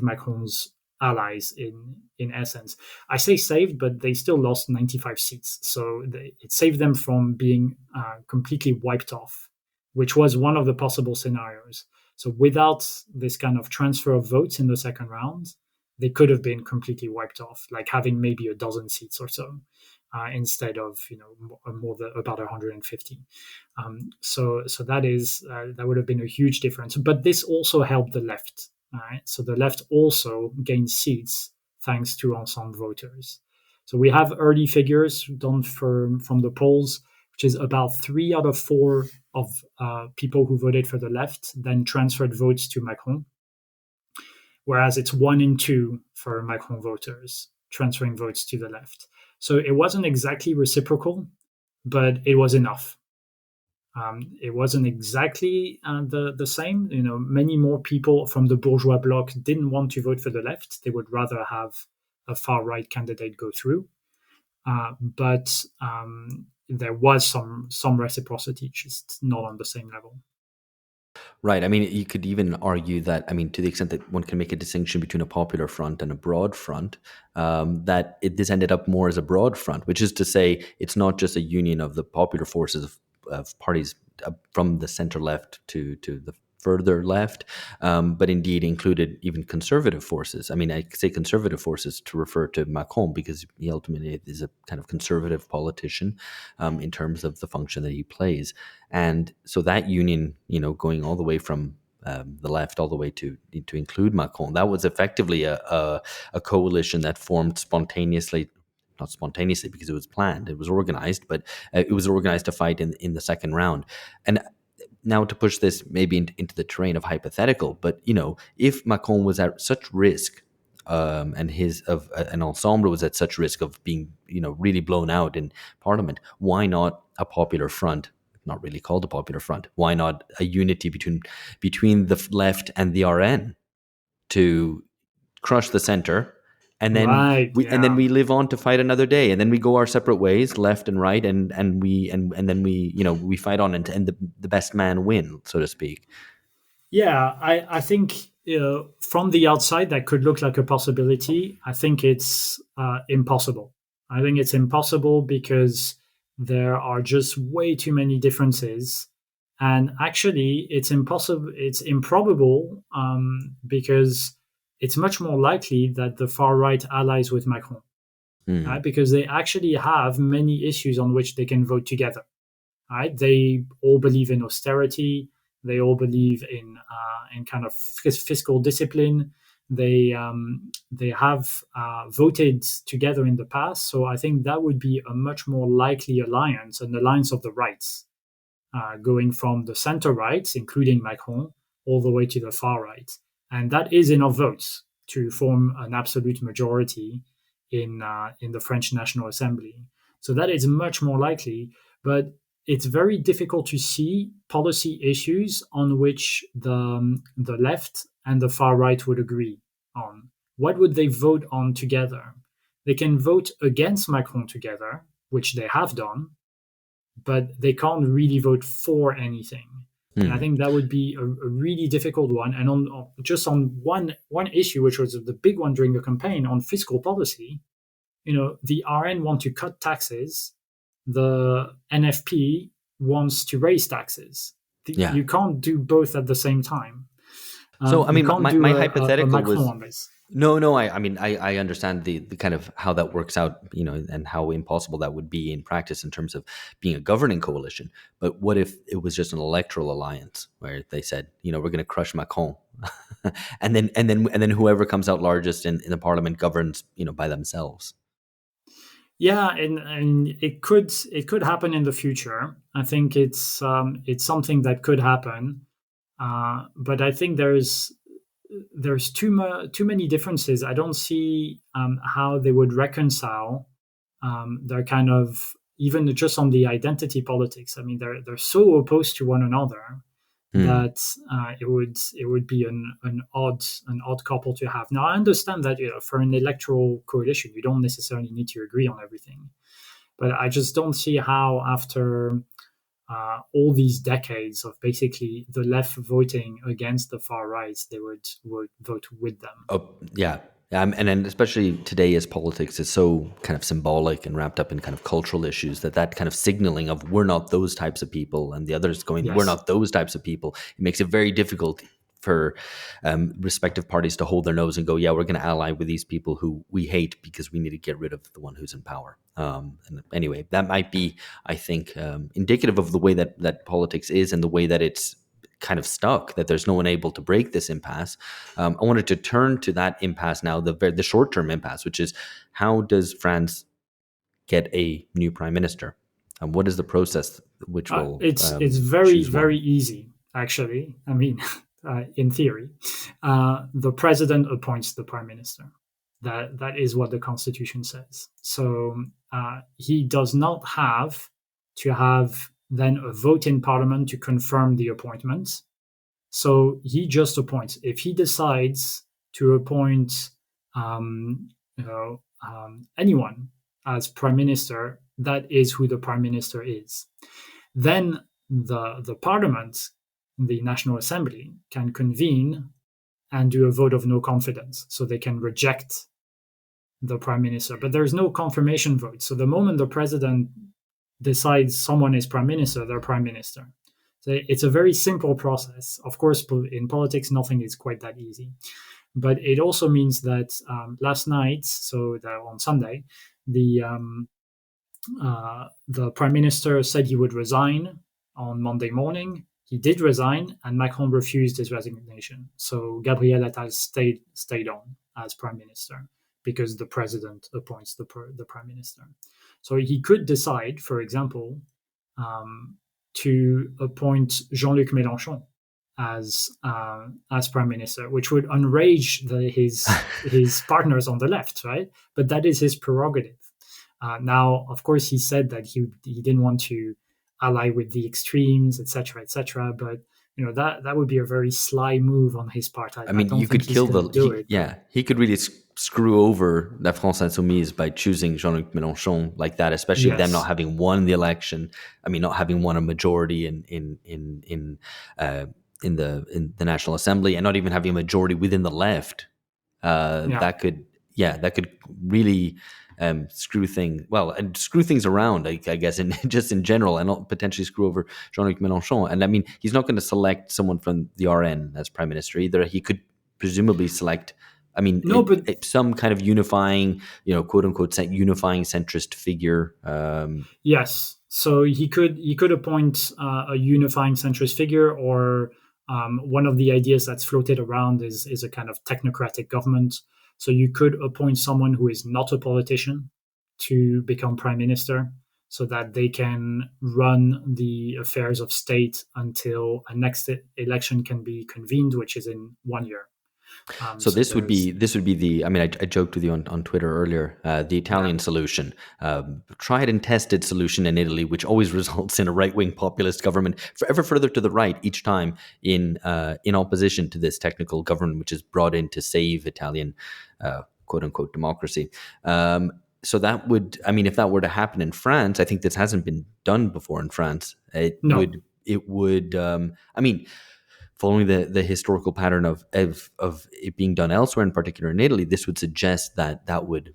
Macron's allies in essence. I say saved, but they still lost 95 seats, so it saved them from being completely wiped off, which was one of the possible scenarios. So without this kind of transfer of votes in the second round, they could have been completely wiped off, like having maybe a dozen seats or so, instead of about 150. So that would have been a huge difference. But this also helped the left. Right? So the left also gained seats thanks to Ensemble voters. So we have early figures done from the polls, which is about 3 out of 4 of people who voted for the left then transferred votes to Macron, whereas it's 1 in 2 for Macron voters transferring votes to the left. So it wasn't exactly reciprocal, but it was enough. It wasn't exactly the same. Many more people from the bourgeois bloc didn't want to vote for the left. They would rather have a far-right candidate go through. But there was some reciprocity, just not on the same level. Right. I mean, you could even argue that, I mean, to the extent that one can make a distinction between a popular front and a broad front, that this ended up more as a broad front, which is to say it's not just a union of the popular forces of parties from the center left to the further left, but indeed included even conservative forces. I mean, I say conservative forces to refer to Macron because he ultimately is a kind of conservative politician in terms of the function that he plays. And so that union, going all the way from the left all the way to include Macron, that was effectively a coalition that formed spontaneously. Not spontaneously because it was planned, it was organized, but it was organized to fight in the second round. And now to push this maybe into the terrain of hypothetical, but if Macron was at such risk, and an ensemble was at such risk of being really blown out in parliament, why not a popular front? Not really called a popular front. Why not a unity between the left and the RN to crush the center? And then Right, we live on to fight another day, and then we go our separate ways, left and right, and then we fight on, and the best man win, so to speak. Yeah, I think from the outside that could look like a possibility. I think it's impossible. I think it's impossible because there are just way too many differences, and actually, it's impossible. It's improbable because it's much more likely that the far right allies with Macron, right? Because they actually have many issues on which they can vote together. Right? They all believe in austerity. They all believe in kind of fiscal discipline. They have voted together in the past, so I think that would be a much more likely alliance, an alliance of the rights, going from the center right, including Macron, all the way to the far right, and that is enough votes to form an absolute majority in the French National Assembly. So that is much more likely, but it's very difficult to see policy issues on which the left and the far right would agree on. What would they vote on together? They can vote against Macron together, which they have done, but they can't really vote for anything. And I think that would be a really difficult one. And on one issue, which was the big one during the campaign on fiscal policy, the RN want to cut taxes. The NFP wants to raise taxes. You can't do both at the same time. So I mean, my hypothetical was on this. No. I mean, I understand the kind of how that works out, and how impossible that would be in practice in terms of being a governing coalition. But what if it was just an electoral alliance where they said, we're going to crush Macron, and then whoever comes out largest in the parliament governs, by themselves. Yeah, and it could happen in the future. I think it's something that could happen, but I think there's too many differences. I don't see how they would reconcile. They're kind of, even just on the identity politics. I mean, they're so opposed to one another that it would be an odd couple to have. Now, I understand that for an electoral coalition, you don't necessarily need to agree on everything, But I just don't see how, after all these decades of basically the left voting against the far right, they would vote with them. Oh, yeah. And then especially today, as politics is so kind of symbolic and wrapped up in kind of cultural issues, that kind of signaling of we're not those types of people, and the others going, Yes. we're not those types of people, it makes it very difficult for respective parties to hold their nose and go, yeah, we're going to ally with these people who we hate because we need to get rid of the one who's in power. And anyway, that might be, I think, indicative of the way that politics is and the way that it's kind of stuck, that there's no one able to break this impasse. I wanted to turn to that impasse now, the short-term impasse, which is, how does France get a new prime minister? And what is the process which will it's very, choose one? very easy, actually. I mean, in theory, the president appoints the prime minister. That is what the constitution says. So he does not have to have then a vote in parliament to confirm the appointment. So he just appoints. If he decides to appoint anyone as prime minister, that is who the prime minister is. Then the parliament, the National Assembly, can convene and do a vote of no confidence. So they can reject the prime minister. But there's no confirmation vote. So the moment the president decides someone is prime minister, they're prime minister. So it's a very simple process. Of course, in politics, nothing is quite that easy. But it also means that last night, so on Sunday, the prime minister said he would resign on Monday morning. He did resign, and Macron refused his resignation. So Gabriel Attal stayed on as prime minister because the president appoints the prime minister. So he could decide, for example, to appoint Jean-Luc Mélenchon as prime minister, which would enrage his partners on the left, right? But that is his prerogative. Now, of course, he said that he didn't want to ally with the extremes, etc., etc. But that would be a very sly move on his part. I mean, you could kill he could really screw over La France Insoumise by choosing Jean-Luc Mélenchon like that, especially them not having won the election. I mean, not having won a majority in the National Assembly, and not even having a majority within the left. That could really screw things around, I guess, and just in general, and potentially screw over Jean-Luc Mélenchon. And I mean, he's not going to select someone from the RN as prime minister either. He could presumably select, some kind of unifying, quote unquote, unifying centrist figure. Yes. So he could appoint a unifying centrist figure, or one of the ideas that's floated around is a kind of technocratic government. So you could appoint someone who is not a politician to become prime minister, so that they can run the affairs of state until a next election can be convened, which is in 1 year. So this would be the, I mean, I joked with you on Twitter earlier, the Italian solution, tried and tested solution in Italy, which always results in a right-wing populist government ever further to the right each time in opposition to this technical government, which is brought in to save Italian quote unquote democracy. So that would, I mean, if that were to happen in France, I think this hasn't been done before in France. It would, I mean, following the historical pattern of it being done elsewhere, in particular in Italy, this would suggest that would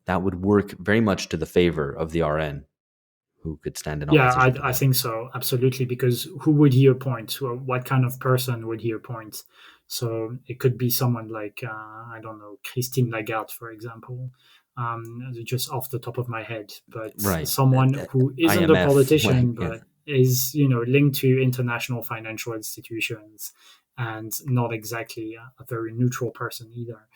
work very much to the favor of the RN, who could stand in opposition. Yeah, I think so, absolutely. Because who would he appoint? What kind of person would he appoint? So it could be someone like I don't know, Christine Lagarde, for example, just off the top of my head, but someone who isn't IMF, a politician, but is linked to international financial institutions and not exactly a very neutral person either.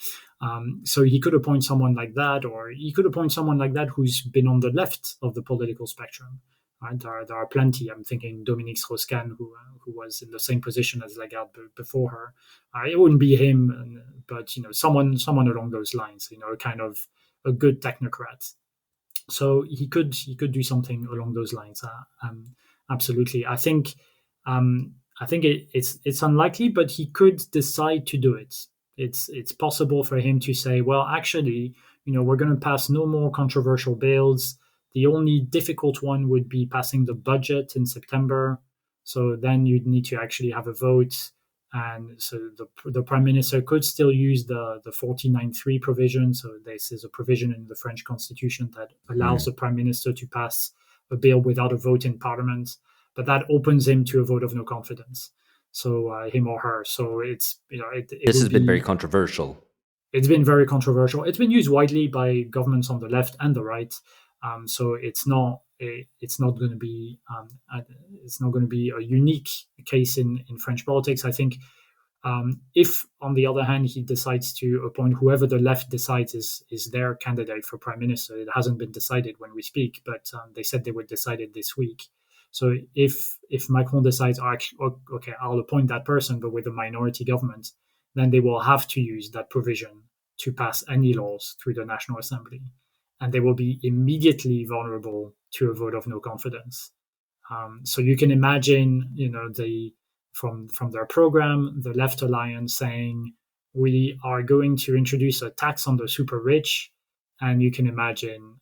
So he could appoint someone like that, or he could appoint someone like that who's been on the left of the political spectrum. Right? There are plenty. I'm thinking Dominique Strauss-Kahn, who was in the same position as Lagarde before her. It wouldn't be him, but someone along those lines. Kind of a good technocrat. So he could do something along those lines. Absolutely. I think it's unlikely, but he could decide to do it. It's possible for him to say, well, actually, we're going to pass no more controversial bills. The only difficult one would be passing the budget in September. So then you'd need to actually have a vote. And so the prime minister could still use the 49.3 provision. So this is a provision in the French constitution that allows the prime minister to pass a bill without a vote in parliament, but that opens him to a vote of no confidence. So him or her. So it's, this has been very controversial. It's been very controversial. It's been used widely by governments on the left and the right. So it's not going to be a unique case in French politics. I think if, on the other hand, he decides to appoint whoever the left decides is their candidate for prime minister, it hasn't been decided when we speak, but they said they would decide it this week. So if Macron decides, okay, I'll appoint that person, but with a minority government, then they will have to use that provision to pass any laws through the National Assembly. And they will be immediately vulnerable to a vote of no confidence. So you can imagine, from their program, the Left Alliance saying, we are going to introduce a tax on the super rich. And you can imagine,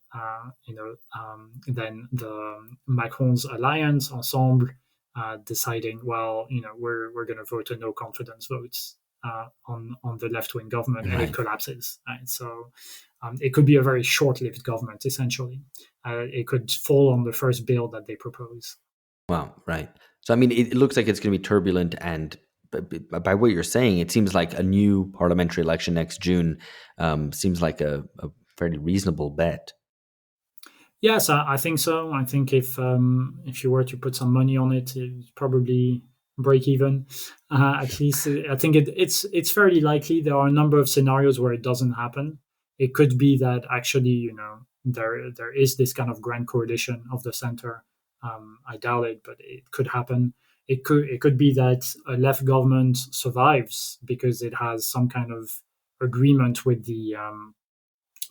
then the Macron's alliance, Ensemble, deciding, well, we're going to vote a no confidence vote on the left-wing government, and it collapses. Right? So it could be a very short-lived government, essentially. It could fall on the first bill that they propose. Wow, right. So, I mean, it looks like it's going to be turbulent, and by what you're saying, it seems like a new parliamentary election next June seems like a fairly reasonable bet. Yes, I think so. I think if you were to put some money on it, it'd probably break even. At least, I think it's fairly likely. There are a number of scenarios where it doesn't happen. It could be that actually, there is this kind of grand coalition of the center. I doubt it, but it could happen. It could be that a left government survives because it has some kind of agreement with the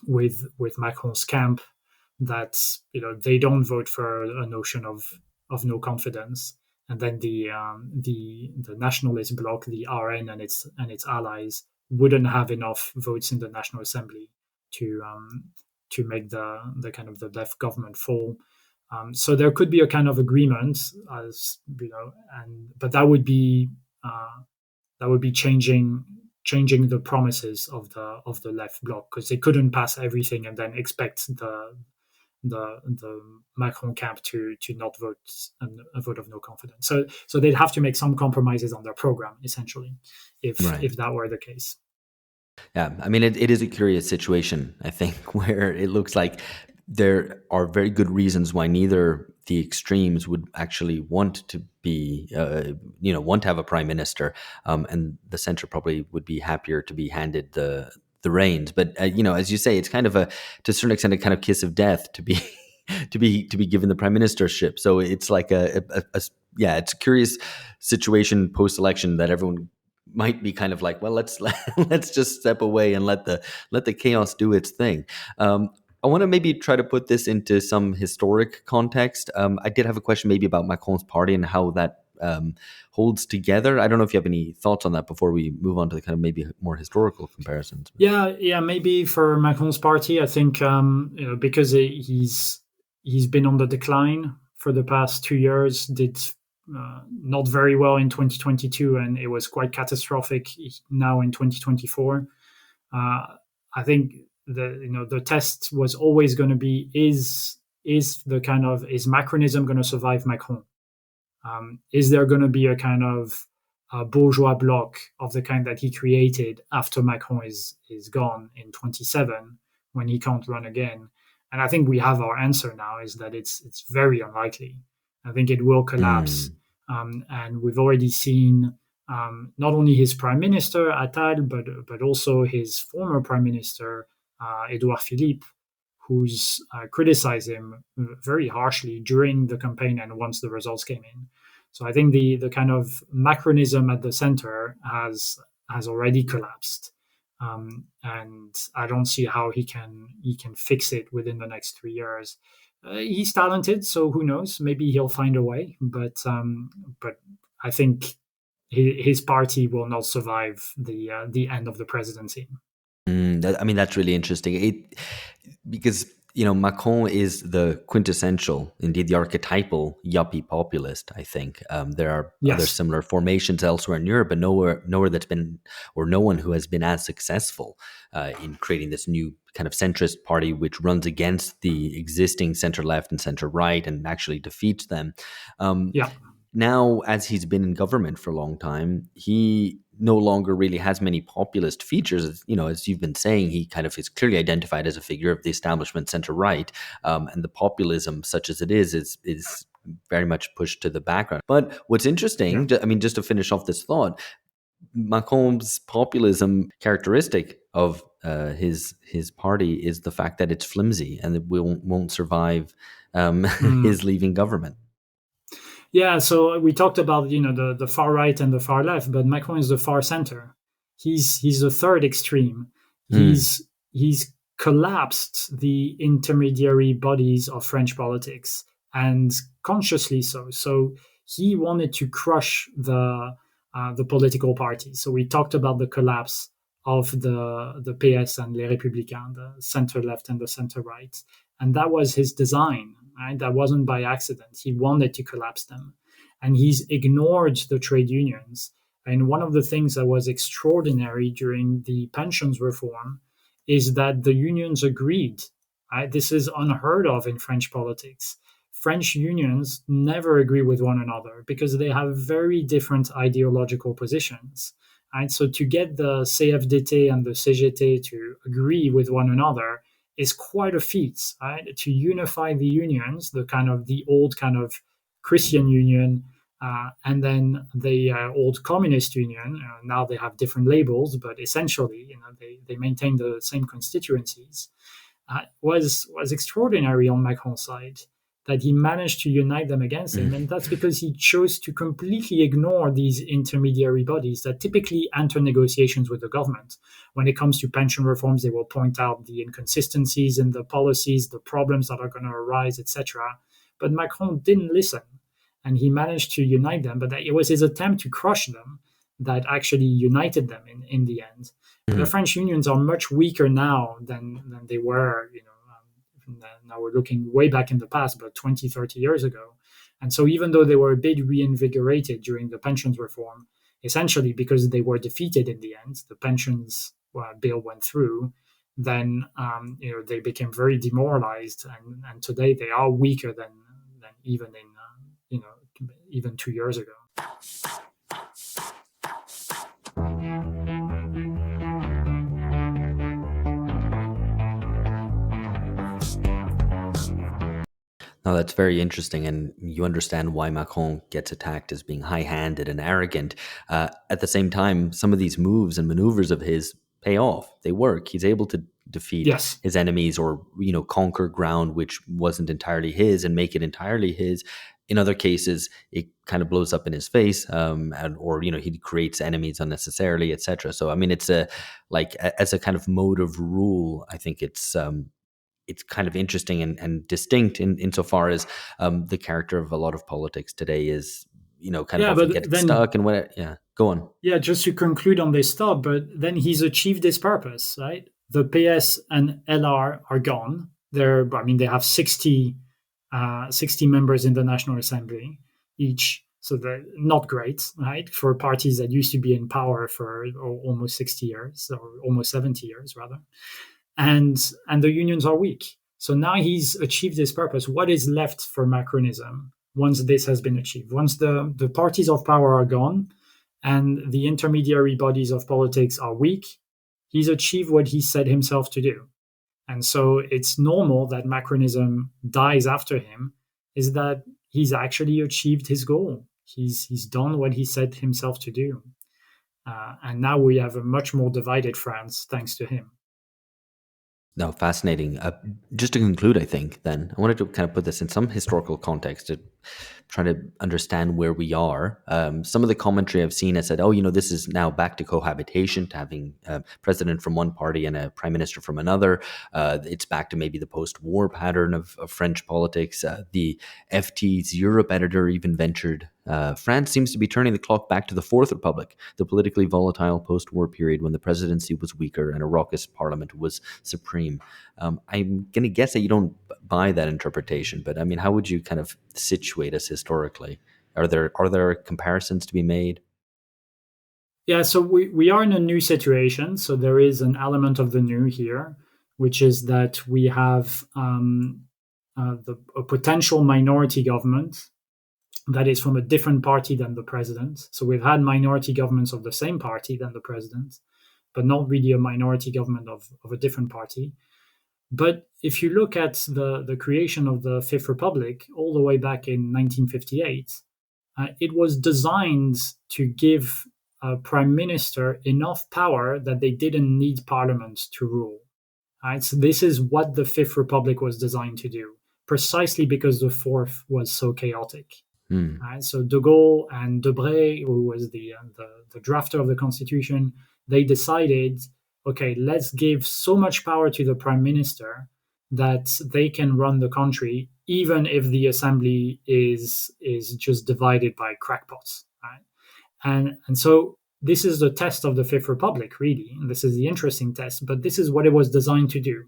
with Macron's camp that they don't vote for a notion of no confidence, and then the nationalist bloc, the RN and its allies, wouldn't have enough votes in the National Assembly to make the kind of the left government fall. So there could be a kind of agreement, but that would be changing the promises of the left bloc, because they couldn't pass everything and then expect the Macron camp to not vote a vote of no confidence. So they'd have to make some compromises on their program, essentially, if that were the case. Yeah, I mean, it is a curious situation, I think, where it looks like there are very good reasons why neither the extremes would actually want to be, want to have a prime minister, and the center probably would be happier to be handed the reins. But as you say, it's kind of to a certain extent, a kind of kiss of death to be to be given the prime ministership. So it's like it's a curious situation post election that everyone might be kind of like, well, let's just step away and let the chaos do its thing. I want to maybe try to put this into some historic context. I did have a question maybe about Macron's party and how that holds together. I don't know if you have any thoughts on that before we move on to the kind of maybe more historical comparisons. Yeah, maybe for Macron's party, I think because he's been on the decline for the past 2 years, did not very well in 2022, and it was quite catastrophic now in 2024. I think the test was always going to be, is Macronism going to survive Macron? Is there going to be a kind of bourgeois bloc of the kind that he created after Macron is gone in 27, when he can't run again? And I think we have our answer now, is that it's very unlikely. I think it will collapse. And we've already seen not only his prime minister, Attal, but also his former prime minister, Edouard Philippe, who's criticized him very harshly during the campaign and once the results came in. So I think the kind of Macronism at the center has already collapsed, and I don't see how he can fix it within the next 3 years. He's talented, so who knows? Maybe he'll find a way. But I think his party will not survive the end of the presidency. I mean, that's really interesting. Because Macron is the quintessential, indeed the archetypal yuppie populist, I think. There are other Yes. similar formations elsewhere in Europe, but nowhere that's been, or no one who has been as successful in creating this new kind of centrist party, which runs against the existing center left and center right and actually defeats them. Yeah. Now, as he's been in government for a long time, he no longer really has many populist features. As you've been saying, he kind of is clearly identified as a figure of the establishment center right, and the populism, such as it is very much pushed to the background. But what's interesting, just to finish off this thought, Macron's populism characteristic of his party is the fact that it's flimsy and it won't survive his leaving government. Yeah, so we talked about the far right and the far left, but Macron is the far center. He's the third extreme. He's collapsed the intermediary bodies of French politics, and consciously so. So he wanted to crush the political parties. So we talked about the collapse of the PS and Les Républicains, the center left and the center right, and that was his design. Right? That wasn't by accident. He wanted to collapse them. And he's ignored the trade unions. And one of the things that was extraordinary during the pensions reform is that the unions agreed. Right? This is unheard of in French politics. French unions never agree with one another because they have very different ideological positions. Right? So to get the CFDT and the CGT to agree with one another is quite a feat, right? To unify the unions, the old kind of Christian union, and then the old communist union. Now they have different labels, but essentially, they maintain the same constituencies. Was extraordinary on Macron's side that he managed to unite them against him, and that's because he chose to completely ignore these intermediary bodies that typically enter negotiations with the government. When it comes to pension reforms, they will point out the inconsistencies in the policies, the problems that are going to arise, etc. But Macron didn't listen, and he managed to unite them. But it was his attempt to crush them that actually united them in the end. The French unions are much weaker now than they were, now we're looking way back in the past, but 20, 30 years ago. And so even though they were a bit reinvigorated during the pensions reform, essentially because they were defeated in the end, the pensions bill went through, then they became very demoralized. And today they are weaker than even even 2 years ago. No, that's very interesting, and you understand why Macron gets attacked as being high-handed and arrogant. At the same time, some of these moves and maneuvers of his pay off. They work. He's able to defeat his enemies or, conquer ground which wasn't entirely his and make it entirely his. In other cases, it kind of blows up in his face, or he creates enemies unnecessarily, etc. So, I mean, it's as a kind of mode of rule, I think it's kind of interesting and distinct insofar as the character of a lot of politics today is, kind of often get stuck and what. Yeah, go on. Yeah, just to conclude on this thought, but then he's achieved his purpose, right? The PS and LR are gone. They have 60 members in the National Assembly each. So they're not great, right? For parties that used to be in power for almost 60 years, or almost 70 years, rather. And the unions are weak. So now he's achieved his purpose. What is left for Macronism once this has been achieved? Once the parties of power are gone and the intermediary bodies of politics are weak, he's achieved what he said himself to do. And so it's normal that Macronism dies after him, is that he's actually achieved his goal. He's done what he said himself to do. And now we have a much more divided France thanks to him. No, fascinating. Just to conclude, I think, then, I wanted to kind of put this in some historical context to try to understand where we are. Some of the commentary I've seen has said, this is now back to cohabitation, to having a president from one party and a prime minister from another. It's back to maybe the post-war pattern of French politics. The FT's Europe editor even ventured France seems to be turning the clock back to the Fourth Republic, the politically volatile post-war period when the presidency was weaker and a raucous parliament was supreme. I'm going to guess that you don't buy that interpretation, but I mean, how would you kind of situate us historically? Are there comparisons to be made? Yeah, so we are in a new situation. So there is an element of the new here, which is that we have a potential minority government that is from a different party than the president. So we've had minority governments of the same party than the president, but not really a minority government of a different party. But if you look at the creation of the Fifth Republic all the way back in 1958, it was designed to give a prime minister enough power that they didn't need parliament to rule. Right? So this is what the Fifth Republic was designed to do, precisely because the Fourth was so chaotic. Right? So de Gaulle and Debré, who was the drafter of the Constitution, they decided, okay, let's give so much power to the prime minister that they can run the country, even if the assembly is just divided by crackpots. Right? And so this is the test of the Fifth Republic, really. And this is the interesting test, but this is what it was designed to do.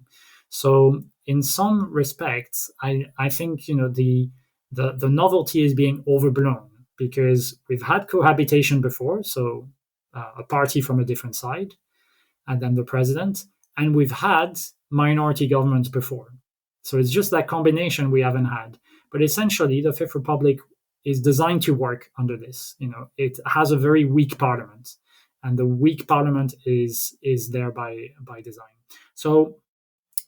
So in some respects, I think the novelty is being overblown because we've had cohabitation before, so a party from a different side, and then the president, and we've had minority governments before. So it's just that combination we haven't had. But essentially, the Fifth Republic is designed to work under this. It has a very weak parliament, and the weak parliament is there by design. So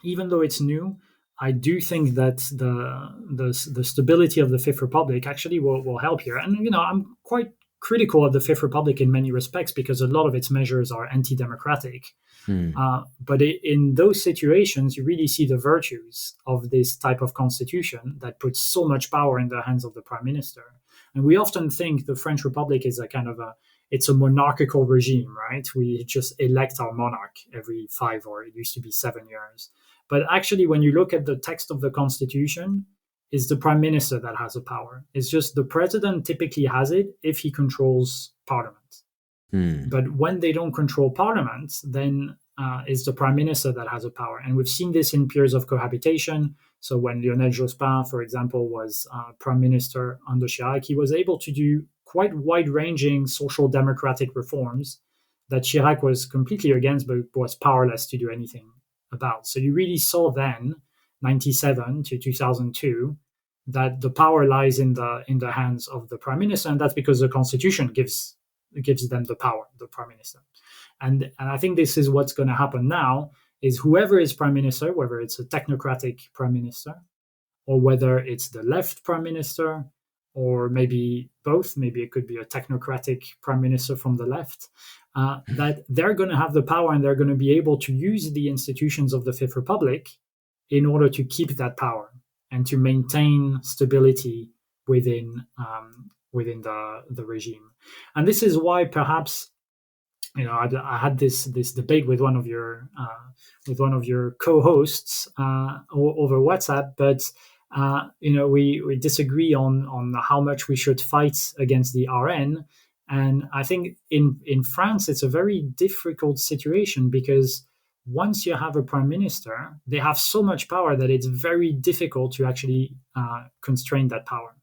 even though it's new, I do think that the stability of the Fifth Republic actually will help here. And I'm quite critical of the Fifth Republic in many respects because a lot of its measures are anti-democratic. But in those situations, you really see the virtues of this type of constitution that puts so much power in the hands of the prime minister. And we often think the French Republic is it's a monarchical regime, right? We just elect our monarch every 5 or it used to be 7 years. But actually, when you look at the text of the constitution, it's the prime minister that has the power. It's just the president typically has it if he controls parliament. But when they don't control parliament, then it's the prime minister that has the power. And we've seen this in periods of cohabitation. So when Lionel Jospin, for example, was prime minister under Chirac, he was able to do quite wide-ranging social democratic reforms that Chirac was completely against, but was powerless to do anything about. So you really saw then, 1997 to 2002, that the power lies in the hands of the prime minister, and that's because the constitution gives them the power, the prime minister. And I think this is what's going to happen now, is whoever is prime minister, whether it's a technocratic prime minister, or whether it's the left prime minister, or maybe both, maybe it could be a technocratic prime minister from the left, that they're going to have the power and they're going to be able to use the institutions of the Fifth Republic in order to keep that power and to maintain stability within the regime. And this is why perhaps I had this debate with one of your co-hosts over WhatsApp, but we disagree on how much we should fight against the RN. And I think in France it's a very difficult situation because once you have a prime minister, they have so much power that it's very difficult to actually constrain that power.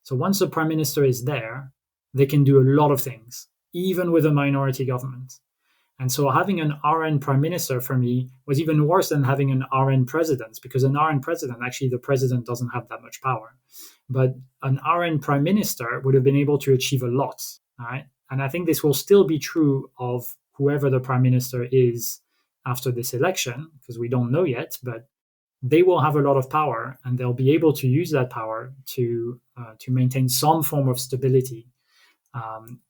So once the prime minister is there, they can do a lot of things, even with a minority government. And so having an RN prime minister for me was even worse than having an RN president, because an RN president, actually the president doesn't have that much power. But an RN prime minister would have been able to achieve a lot. Right? And I think this will still be true of whoever the prime minister is after this election, because we don't know yet, but they will have a lot of power and they'll be able to use that power to maintain some form of stability.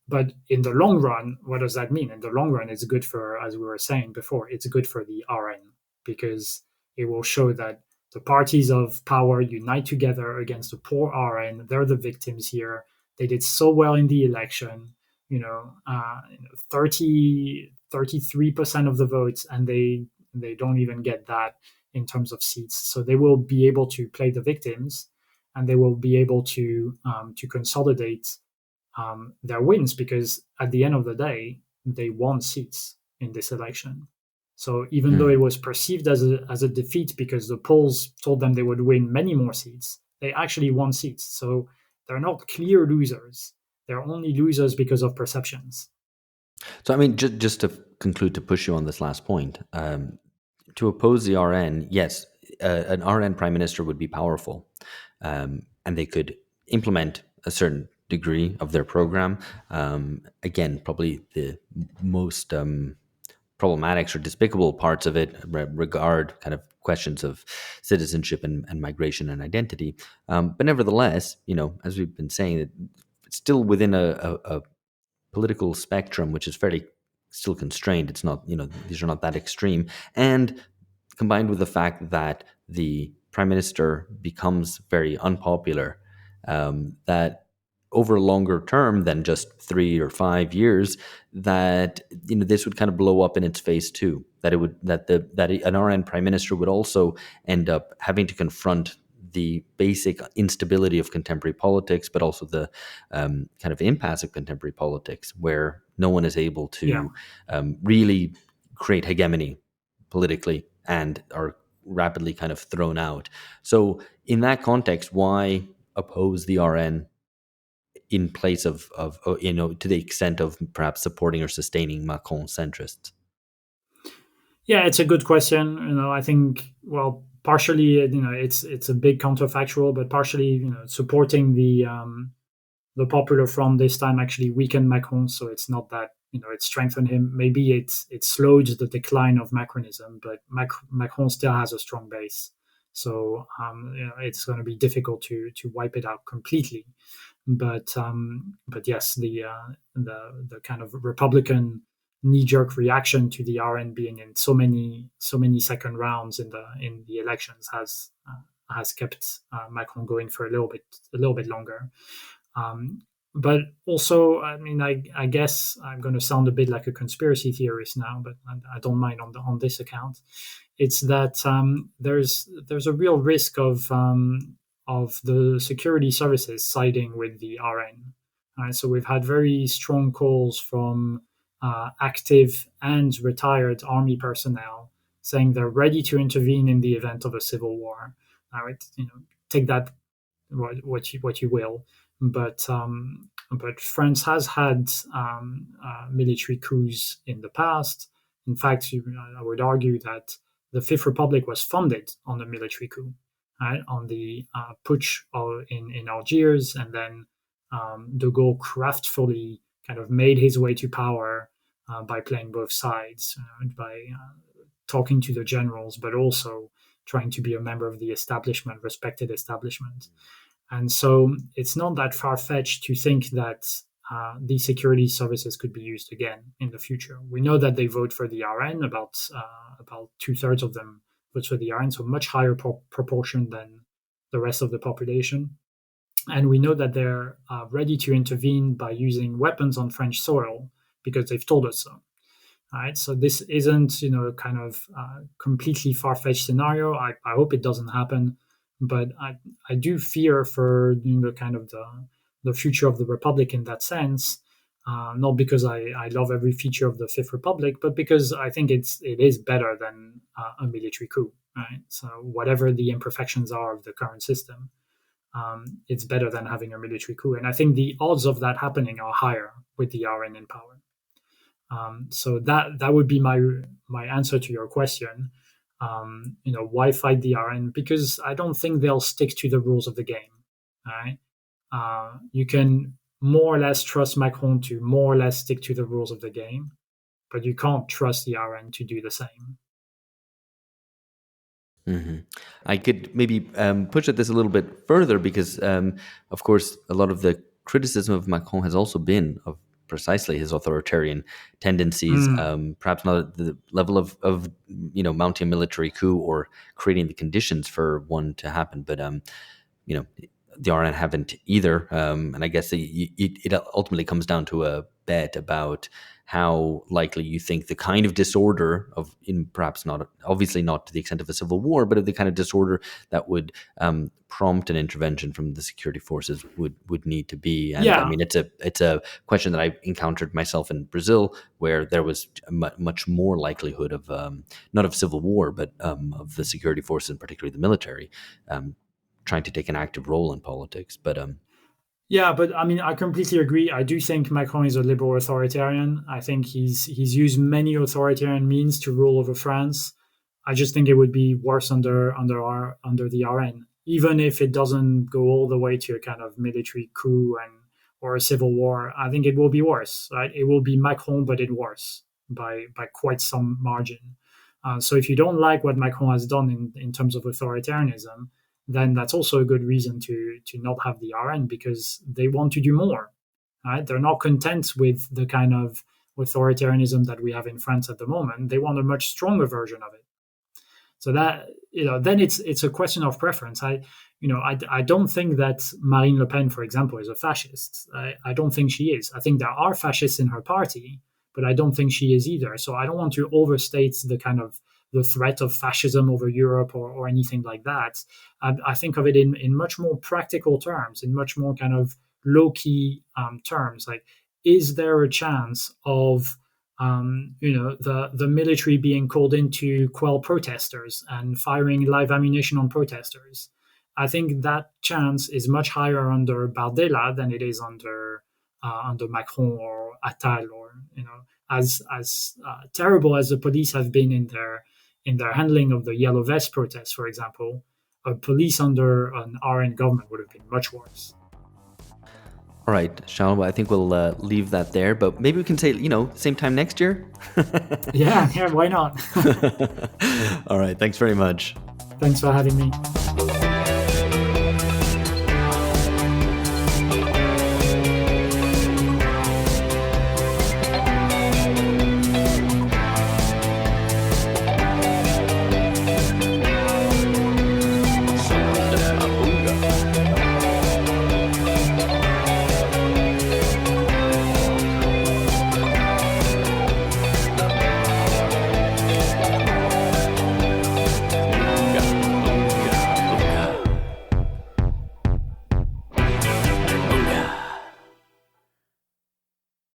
But in the long run, what does that mean? In the long run, it's good for, as we were saying before, it's good for the RN because it will show that the parties of power unite together against the poor RN. They're the victims here. They did so well in the election, 33% of the votes, and they don't even get that in terms of seats. So they will be able to play the victims, and they will be able to consolidate their wins, because at the end of the day, they won seats in this election. So even though it was perceived as a defeat because the polls told them they would win many more seats, they actually won seats. So they're not clear losers. They're only losers because of perceptions. So, I mean, just to conclude, to push you on this last point, to oppose the RN, yes, an RN prime minister would be powerful, and they could implement a certain degree of their program. Again, probably the most problematic or despicable parts of it regard kind of questions of citizenship and migration and identity. But nevertheless, as we've been saying, it's still within a political spectrum which is fairly still constrained. It's not, these are not that extreme. And combined with the fact that the prime minister becomes very unpopular, that over a longer term than just 3 or 5 years, that this would kind of blow up in its face too. That an RN prime minister would also end up having to confront the basic instability of contemporary politics, but also the kind of impasse of contemporary politics, where no one is able to really create hegemony politically and are rapidly kind of thrown out. So in that context, why oppose the RN in place of to the extent of perhaps supporting or sustaining Macron centrists? Yeah, it's a good question. I think, well, partially, it's a big counterfactual, but partially, supporting the Popular Front this time actually weakened Macron. So it's not that it strengthened him. Maybe it slowed the decline of Macronism, but Macron still has a strong base. So it's going to be difficult to wipe it out completely. But yes, the kind of Republican knee-jerk reaction to the RN being in so many second rounds in the elections has kept Macron going for a little bit longer. But also, I mean, I guess I'm going to sound a bit like a conspiracy theorist now, but I don't mind on this account. It's that there's a real risk of the security services siding with the RN. Right? So we've had very strong calls from active and retired army personnel saying they're ready to intervene in the event of a civil war. Right? Take that what you will, but France has had military coups in the past. In fact, I would argue that the Fifth Republic was funded on a military coup, right? On the putsch in Algiers, and then de Gaulle craftfully kind of made his way to power by playing both sides, by talking to the generals, but also trying to be a member of the establishment, respected establishment. And so it's not that far-fetched to think that these security services could be used again in the future. We know that they vote for the RN, about 2/3 of them vote for the RN, so much higher proportion than the rest of the population. And we know that they're ready to intervene by using weapons on French soil because they've told us so. All right, so this isn't, kind of completely far-fetched scenario. I hope it doesn't happen, but I do fear for kind of the future of the Republic in that sense. Not because I love every feature of the Fifth Republic, but because I think it is better than a military coup. Right, so whatever the imperfections are of the current system, it's better than having a military coup. And I think the odds of that happening are higher with the RN in power. So that would be my answer to your question. Why fight the RN? Because I don't think they'll stick to the rules of the game. Right? You can more or less trust Macron to more or less stick to the rules of the game, but you can't trust the RN to do the same. Mm-hmm. I could maybe push at this a little bit further because, of course, a lot of the criticism of Macron has also been of precisely his authoritarian tendencies, perhaps not at the level of mounting a military coup or creating the conditions for one to happen, but the RN haven't either. And I guess it ultimately comes down to a bet about how likely you think the kind of disorder perhaps not, obviously not to the extent of a civil war, but of the kind of disorder that would prompt an intervention from the security forces would need to be. And I mean, it's a question that I encountered myself in Brazil, where there was a much more likelihood of not of civil war, but of the security forces, and particularly the military, trying to take an active role in politics. But yeah, but I mean, I completely agree. I do think Macron is a liberal authoritarian. I think he's used many authoritarian means to rule over France. I just think it would be worse under the RN, even if it doesn't go all the way to a kind of military coup or a civil war. I think it will be worse. Right? It will be Macron, but it worse by quite some margin. So if you don't like what Macron has done in terms of authoritarianism, then that's also a good reason to not have the RN, because they want to do more. Right? They're not content with the kind of authoritarianism that we have in France at the moment. They want a much stronger version of it. So that, then it's a question of preference. I don't think that Marine Le Pen, for example, is a fascist. I don't think she is. I think there are fascists in her party, but I don't think she is either. So I don't want to overstate the threat of fascism over Europe or anything like that. I think of it in much more practical terms, in much more kind of low-key terms. Like, is there a chance of the military being called in to quell protesters and firing live ammunition on protesters? I think that chance is much higher under Bardella than it is under Macron or Attal, or as terrible as the police have been in their handling of the Yellow Vest protests, for example. A police under an RN government would have been much worse. All right, Charles, I think we'll leave that there, but maybe we can say, same time next year? Yeah, why not? All right, thanks very much. Thanks for having me.